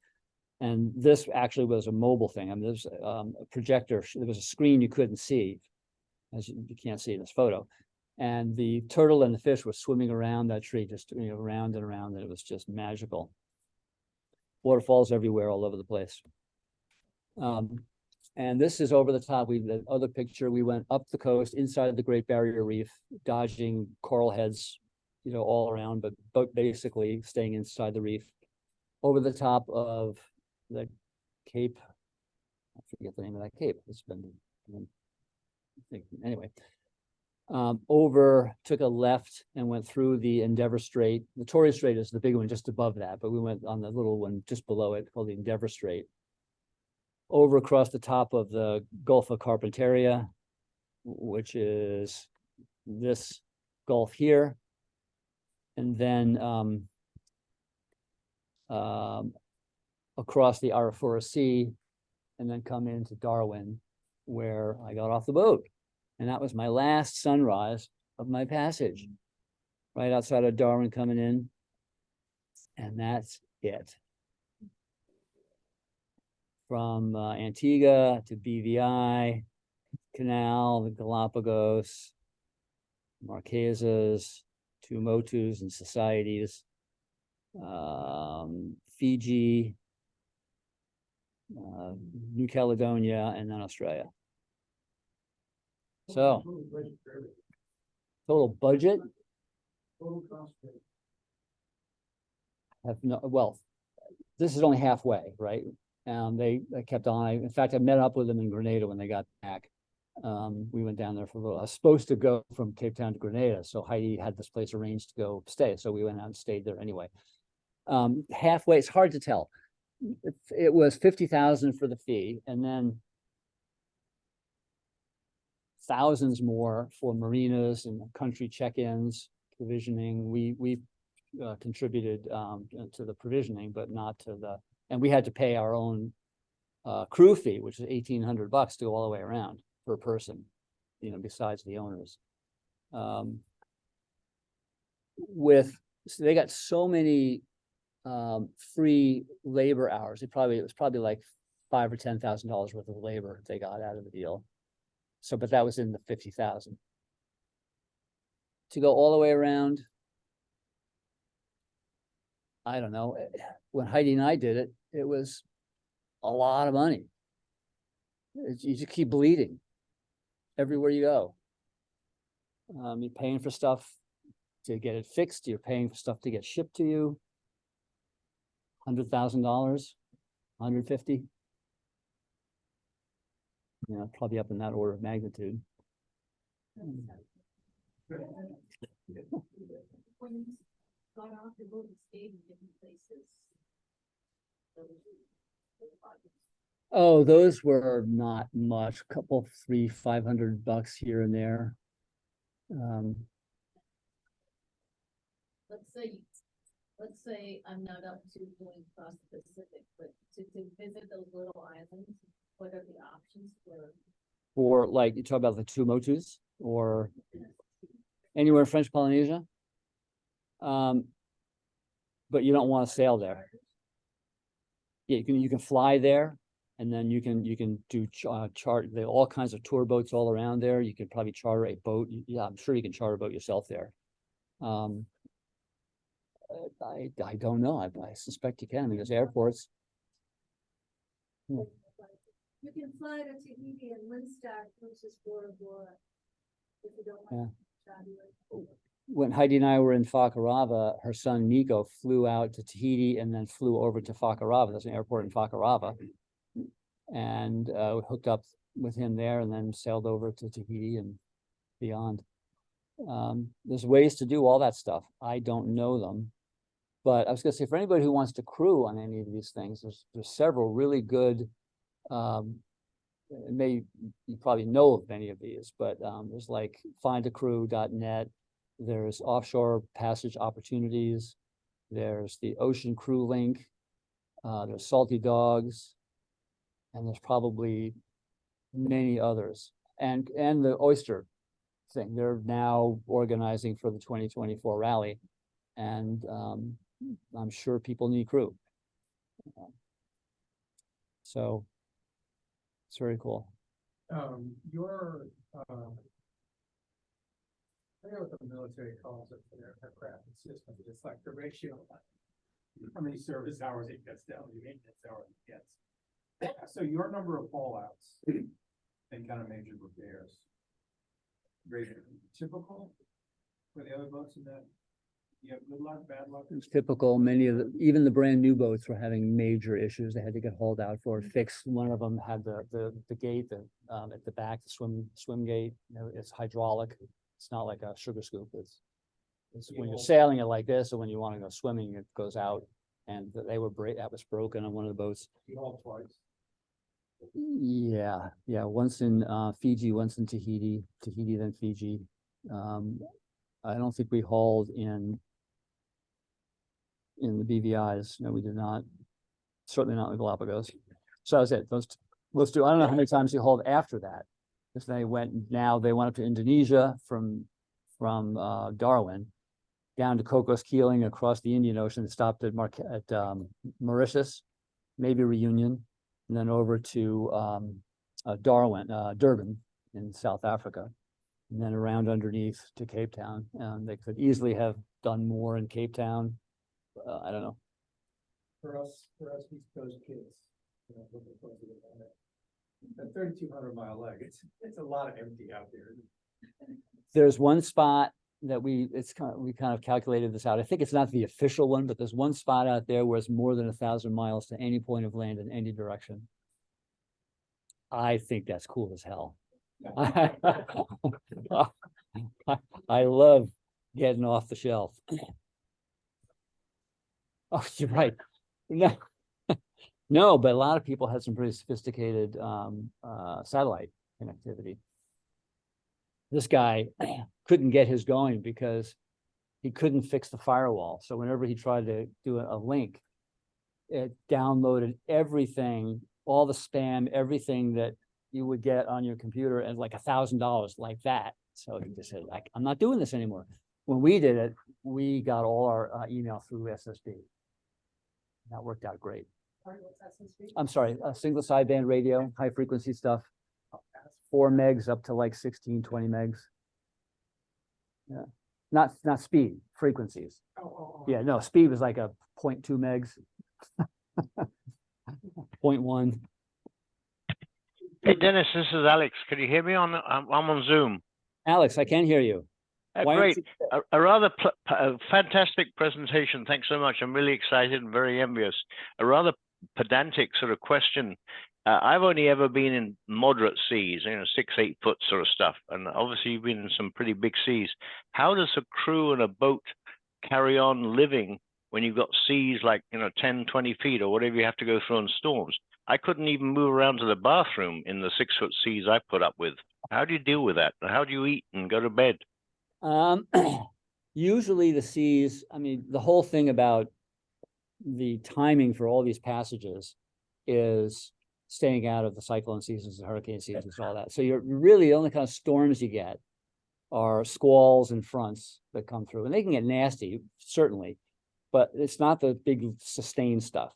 S2: And this actually was a mobile thing. I mean, there's a projector. There was a screen you couldn't see, as you can't see in this photo. And the turtle and the fish were swimming around that tree, just around and around, and it was just magical. Waterfalls everywhere, all over the place. And this is over the top. The other picture, we went up the coast inside the Great Barrier Reef, dodging coral heads, all around, but basically staying inside the reef. Over the top of the Cape, I forget the name of that cape. It's been, anyway. Took a left and went through the Endeavour Strait. The Torres Strait is the big one just above that, but we went on the little one just below it called the Endeavour Strait. Over across the top of the Gulf of Carpentaria, which is this gulf here. And then across the Arafura Sea, and then come into Darwin, where I got off the boat. And that was my last sunrise of my passage, right outside of Darwin coming in. And that's it. From Antigua to BVI, Canal, the Galapagos, Marquesas, to Motus and Societies, Fiji, New Caledonia, and then Australia. So, total budget. Well, this is only halfway, right? They kept on. In fact, I met up with them in Grenada when they got back. We went down there for a little. I was supposed to go from Cape Town to Grenada, so Heidi had this place arranged to go stay. So we went out and stayed there anyway. Halfway, it's hard to tell. It was 50,000 for the fee, and then thousands more for marinas and country check-ins, provisioning. We contributed to the provisioning, but not to the. And we had to pay our own crew fee, which is $1,800 to go all the way around per person, besides the owners. So they got so many free labor hours. It was probably like $5,000 or $10,000 worth of labor they got out of the deal. So, but that was in the 50,000 to go all the way around. I don't know. When Heidi and I did it, it was a lot of money. You just keep bleeding everywhere you go. You're paying for stuff to get it fixed. You're paying for stuff to get shipped to you. $100,000, $150,000. Probably up in that order of magnitude.
S5: When you got off the boat and stayed in different places.
S2: Oh, those were not much. Couple, $300-500 here and there.
S5: let's say I'm not up to going across the Pacific, but to visit those little islands, what are the options for?
S2: Or like, you talk about the Tuamotus or anywhere in French Polynesia? But you don't want to sail there. Yeah, you can fly there, and then you can do chart. There are all kinds of tour boats all around there. You can probably charter a boat. Yeah, I'm sure you can charter a boat yourself there. I don't know. I suspect you can. I mean, there's airports.
S5: You can fly to Tahiti and Woodstock, which is Bora Bora. If you don't want to travel.
S2: When Heidi and I were in Fakarava, her son Nico flew out to Tahiti and then flew over to Fakarava. There's an airport in Fakarava. And we hooked up with him there and then sailed over to Tahiti and beyond. There's ways to do all that stuff. I don't know them. But I was going to say, for anybody who wants to crew on any of these things, there's several really good, you probably know of many of these, but there's like findacrew.net. There's offshore passage opportunities. There's the Ocean Crew Link. There's Salty Dogs. And there's probably many others. And the Oyster thing, they're now organizing for the 2024 rally. And I'm sure people need crew. So it's very cool.
S7: I know what the military calls it for their aircraft system. It's like the ratio of how many service hours it gets down, the maintenance hours it gets. So your number of fallouts and kind of major repairs, very typical for the other boats in that. You have good luck, bad luck.
S2: It's typical. Many of even the brand new boats were having major issues. They had to get hauled out for fixed. One of them had the gate at the back, the swim gate. You know, it's hydraulic. It's not like a sugar scoop. It's when you're sailing it like this, or when you want to go swimming, it goes out. And that was broken on one of the boats.
S7: You hauled twice.
S2: Yeah. Once in Fiji, once in Tahiti, then Fiji. I don't think we hauled in the BVIs. No, we did not. Certainly not in the Galapagos. So that was it. Those two. I don't know how many times you hauled after that. Because they went up to Indonesia from Darwin, down to Cocos Keeling across the Indian Ocean, stopped at Mauritius, maybe Reunion, and then over to Durban in South Africa, and then around underneath to Cape Town. And they could easily have done more in Cape Town. I don't know.
S7: For us East Coast kids, looking forward to it. A 3,200-mile leg. It's a lot of empty out there.
S2: There's one spot that we kind of calculated this out. I think it's not the official one, but there's one spot out there where it's more than 1,000 miles to any point of land in any direction. I think that's cool as hell. I love getting off the shelf. Oh, you're right. No, but a lot of people had some pretty sophisticated satellite connectivity. This guy couldn't get his going because he couldn't fix the firewall. So whenever he tried to do a link, it downloaded everything, all the spam, everything that you would get on your computer, and like $1,000 like that. So he just said, I'm not doing this anymore. When we did it, we got all our email through SSD. That worked out great. I'm sorry, a single sideband radio, high frequency stuff, 4 megs up to like 16, 20 megs. Yeah, not speed, frequencies. Yeah, no, speed was like a 0.2 megs, 0.1.
S8: Hey, Dennis, this is Alex. Can you hear me I'm on Zoom.
S2: Alex, I can hear you.
S8: Great. A rather fantastic presentation. Thanks so much. I'm really excited and very envious. A rather pedantic sort of question. I've only ever been in moderate seas, 6-8 foot sort of stuff. And obviously you've been in some pretty big seas. How does a crew and a boat carry on living when you've got seas like, 10, 20 feet or whatever you have to go through in storms? I couldn't even move around to the bathroom in the 6-foot seas I put up with. How do you deal with that? How do you eat and go to bed?
S2: Usually the seas, I mean, the whole thing about the timing for all these passages is staying out of the cyclone seasons, the hurricane seasons, all that. So you're really, the only kind of storms you get are squalls and fronts that come through, and they can get nasty, certainly, but it's not the big sustained stuff.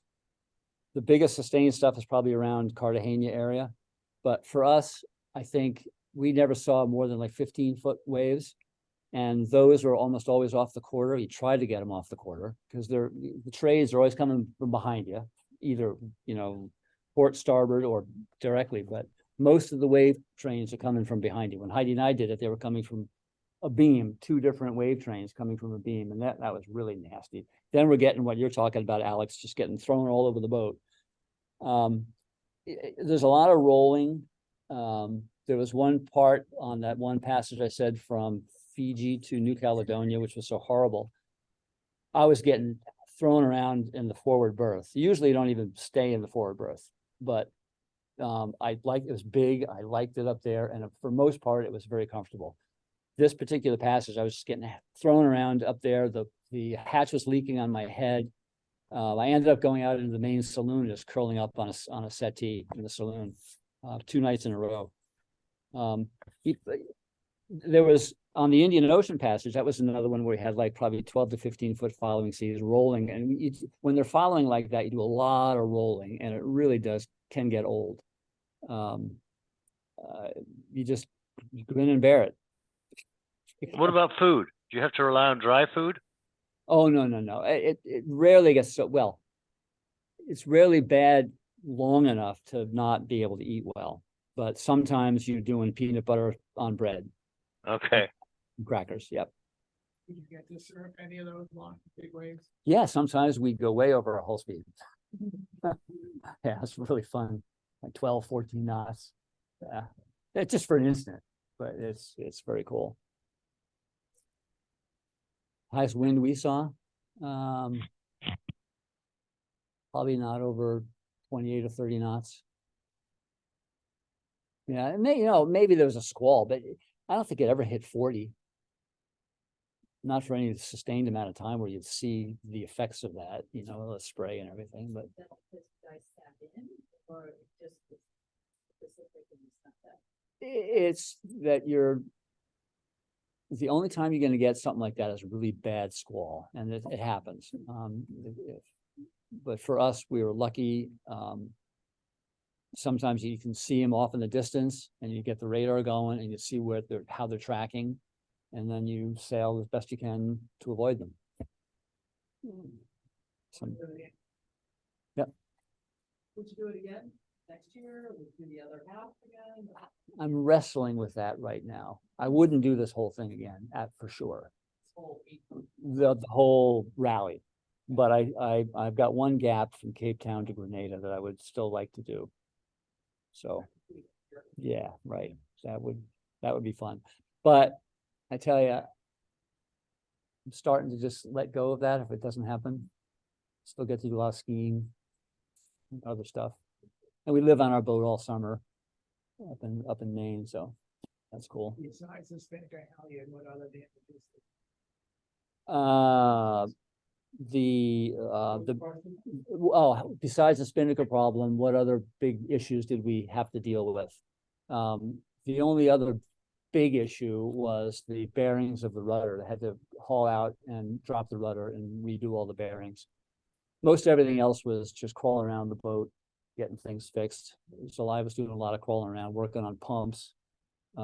S2: The biggest sustained stuff is probably around Cartagena area, but for us, I think we never saw more than like 15-foot waves. And those are almost always off the quarter. You try to get them off the quarter because the trades are always coming from behind you, either, you know, port starboard or directly, but most of the wave trains are coming from behind you. When Heidi and I did it, they were coming from a beam, 2 different wave trains coming from a beam, and that was really nasty. Then we're getting what you're talking about, Alex, just getting thrown all over the boat. There's a lot of rolling. There was one part on that one passage I said from Fiji to New Caledonia, which was so horrible. I was getting thrown around in the forward berth. Usually you don't even stay in the forward berth, but I liked it was big. I liked it up there, and for most part, it was very comfortable. This particular passage, I was just getting thrown around up there. The hatch was leaking on my head. I ended up going out into the main saloon, just curling up on a settee in the saloon, 2 nights in a row. There was on the Indian Ocean passage, that was another one where we had like probably 12 to 15-foot following seas rolling. And when they're following like that, you do a lot of rolling, and it really can get old. You grin and bear it.
S8: What about food? Do you have to rely on dry food?
S2: Oh, no. It rarely gets so well. It's rarely bad long enough to not be able to eat well. But sometimes you're doing peanut butter on bread.
S8: Okay.
S2: Crackers, yep.
S6: Did you get to surf any of those long, big waves?
S2: Yeah, sometimes we go way over our hull speed. Yeah, it's really fun. Like 12, 14 knots. Yeah. It's just for an instant, but it's very cool. Highest wind we saw, probably not over 28 or 30 knots. Yeah, and maybe there was a squall, but I don't think it ever hit 40. Not for any sustained amount of time where you'd see the effects of that, the spray and everything, but it's that the only time you're going to get something like that is a really bad squall, and it happens. But for us, we were lucky. Sometimes you can see them off in the distance, and you get the radar going, and you see how they're tracking, and then you sail as best you can to avoid them. Yep.
S9: Would you do it again next year? Would you do the other half again?
S2: I'm wrestling with that right now. I wouldn't do this whole thing again, for sure. The whole rally, but I've got one gap from Cape Town to Grenada that I would still like to do. So, yeah, right. That would be fun. But I tell you, I'm starting to just let go of that if it doesn't happen. Still get to do a lot of skiing and other stuff. And we live on our boat all summer up in Maine, so that's cool.
S6: Besides the Spinnaker Halyard, what other damages?
S2: Besides the Spinnaker problem, what other big issues did we have to deal with? The only other big issue was the bearings of the rudder. They had to haul out and drop the rudder and redo all the bearings. Most everything else was just crawling around the boat, getting things fixed. So I was doing a lot of crawling around, working on pumps.
S6: Did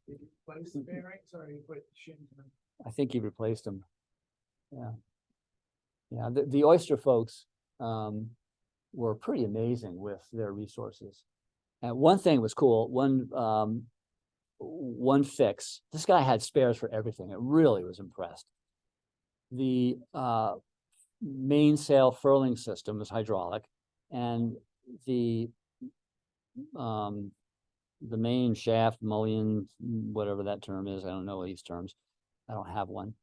S6: you replace the bearings or you put shins in them?
S2: I think he replaced them. Yeah. The Oyster folks were pretty amazing with their resources. And one thing was cool. One fix. This guy had spares for everything. It really was impressed. The mainsail furling system is hydraulic, and the main shaft, mullion, whatever that term is, I don't know these terms. I don't have one.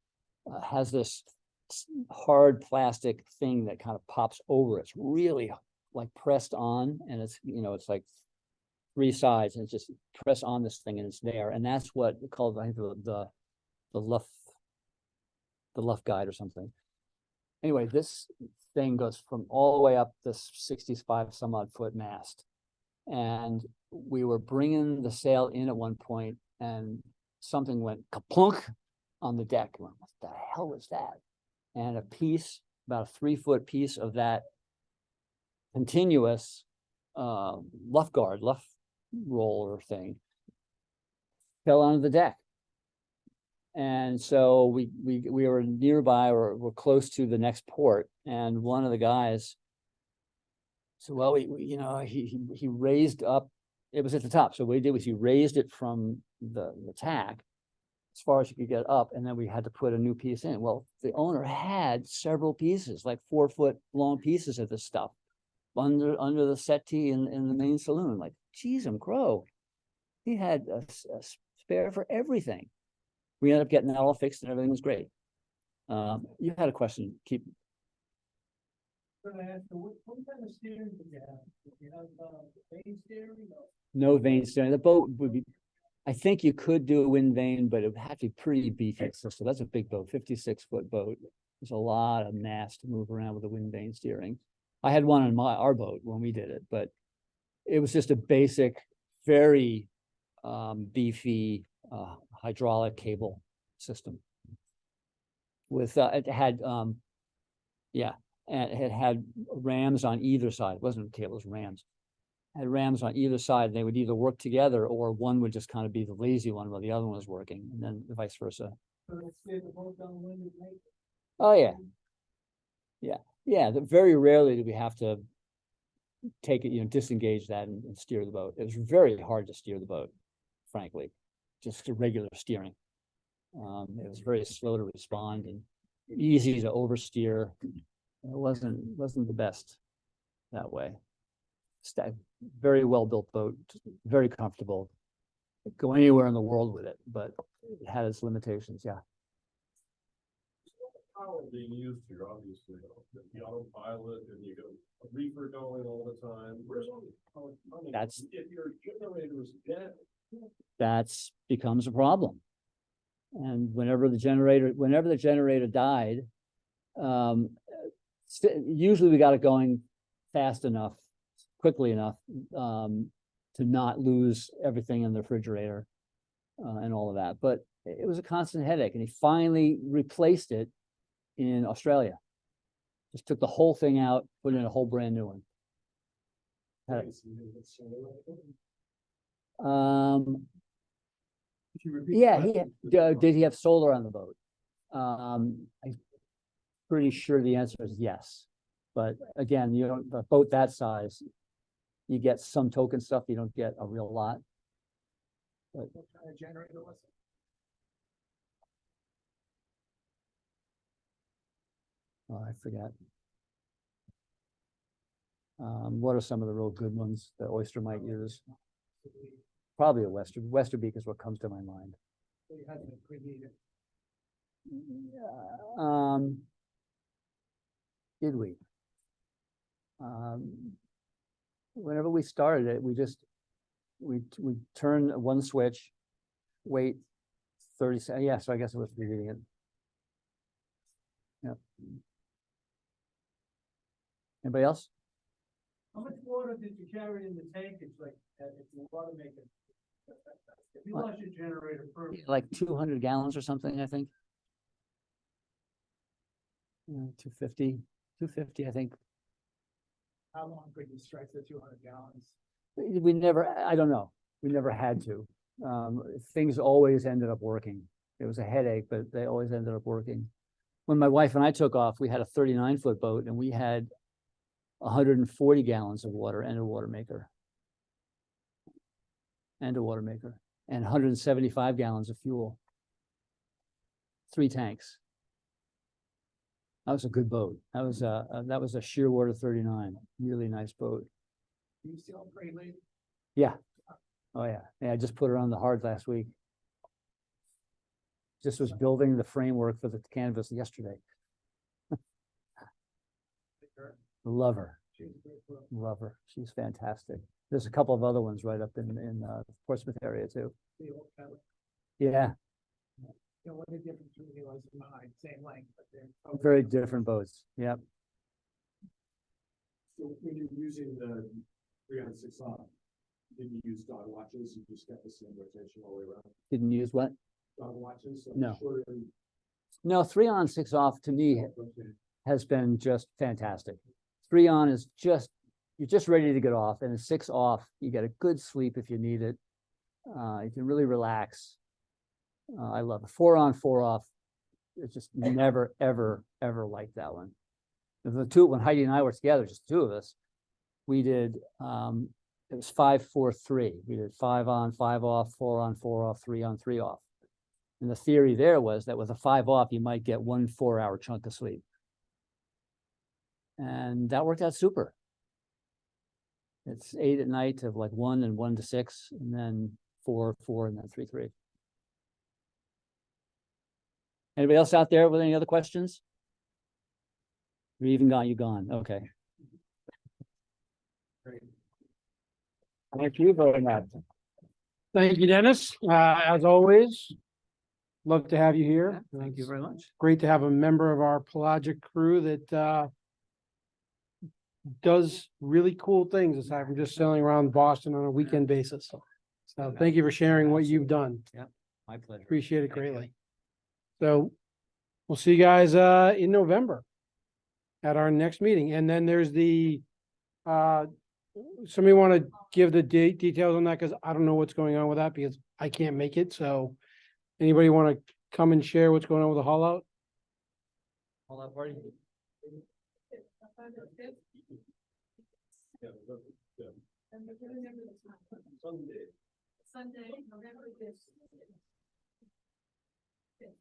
S2: Has this hard plastic thing that kind of pops over. It's really like pressed on, and it's like 3 sides, and it's just press on this thing and it's there. And that's what called, I think, the luff. the left guide or something. Anyway, this thing goes from all the way up this 65 some odd foot mast. And we were bringing the sail in at one point and something went kaplunk on the deck. What the hell was that? And a piece, about a 3-foot piece of that continuous luff roller thing fell onto the deck. And so we were nearby or we're close to the next port, and one of the guys said, well, he raised up, it was at the top. So what he did was he raised it from the tack as far as you could get up, and then we had to put a new piece in. Well, the owner had several pieces, like 4-foot long pieces of this stuff under the settee in the main saloon. Like, geez, crow. He had a spare for everything. We ended up getting that all fixed and everything was great. You had a question, keep.
S7: Can I ask, what kind of steering did you have? Did you have vane steering?
S2: No vane steering. The boat would be, I think you could do a wind vane, but it would have to be pretty beefy. So that's a big boat, 56-foot boat. There's a lot of mass to move around with a wind vane steering. I had one on our boat when we did it, but it was just a basic, very beefy hydraulic cable system with it had and it had rams on either side. It wasn't cables, rams. It had rams on either side, and they would either work together or one would just kind of be the lazy one while the other one was working, and then vice versa.
S7: So let's say the boat downwind and make.
S2: Oh yeah. Very rarely do we have to take it, disengage that and steer the boat. It was very hard to steer the boat, frankly, just regular steering. It was very slow to respond and easy to oversteer. It wasn't the best that way. Very well built boat, very comfortable. Go anywhere in the world with it, but it had its limitations. Yeah.
S3: Power being used here, obviously, the autopilot, and you got a reefer going all the time. Where's all the power coming?
S2: That's-
S3: If your generator is dead.
S2: That's becomes a problem. And whenever the generator died, usually we got it going fast enough, quickly enough, to not lose everything in the refrigerator and all of that. But it was a constant headache, and he finally replaced it in Australia. Just took the whole thing out, put in a whole brand new one. Yeah, did he have solar on the boat? I'm pretty sure the answer is yes. But again, you don't, a boat that size, you get some token stuff, you don't get a real lot. But
S7: What kind of generator was it?
S2: I forget. What are some of the real good ones that Oyster might use? Probably a Westerbeek is what comes to my mind.
S7: So you had to preheat it.
S2: Did we? Whenever we started it, we turn one switch, wait 30 seconds. Yeah, so I guess it was preheating it. Yep. Anybody else?
S7: How much water did you carry in the tank? It's like, if the water maker. If you lost your generator first.
S2: Like 200 gallons or something, I think. 250, I think.
S7: How long could you stretch the 200 gallons?
S2: We never, I don't know. We never had to. Things always ended up working. It was a headache, but they always ended up working. When my wife and I took off, we had a 39-foot boat and we had 140 gallons of water and a water maker. And 175 gallons of fuel. 3 tanks. That was a good boat. That was a Shearwater 39. Really nice boat.
S7: You still pretty late?
S2: Yeah. Oh yeah. Yeah, I just put her on the hard last week. Just was building the framework for the canvas yesterday. Love her. Love her. She's fantastic. There's a couple of other ones right up in the Portsmouth area too. Yeah.
S7: You know, what the difference between the ones behind, same length, but they're.
S2: Very different boats. Yep.
S3: So when you're using the 3 on 6 off, did you use dog watches? You just got the same rotation all the way around?
S2: Didn't use what?
S3: Dog watches? So
S2: No.
S3: shorter than-
S2: No, 3 on 6 off to me has been just fantastic. 3 on is just, you're just ready to get off, and a 6 off, you get a good sleep if you need it. You can really relax. I love it. 4 on 4 off. It's just never, ever, ever liked that one. The two, when Heidi and I were together, just the two of us, we did, it was 5-4-3. We did 5 on 5 off, 4 on 4 off, 3 on 3 off. And the theory there was that with a 5 off, you might get 1 4-hour chunk of sleep. And that worked out super. It's 8 at night to like 1 and 1 to 6, and then 4, 4, and then 3, 3. Anybody else out there with any other questions? You even gone, you gone. Okay. Thank you very much.
S10: Thank you, Dennis. As always, love to have you here.
S2: Thank you very much.
S10: Great to have a member of our pelagic crew that does really cool things aside from just sailing around Boston on a weekend basis. So thank you for sharing what you've done.
S2: My pleasure.
S10: Appreciate it
S2: Thank you.
S10: greatly. So we'll see you guys in November at our next meeting. And then there's the somebody want to give the details on that, because I don't know what's going on with that because I can't make it. So anybody want to come and share what's going on with the haul out?
S2: All that party.
S3: Yeah, yeah.
S5: And we can remember the time. Sunday, November 5th.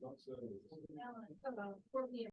S3: Not so-
S5: 4 p.m.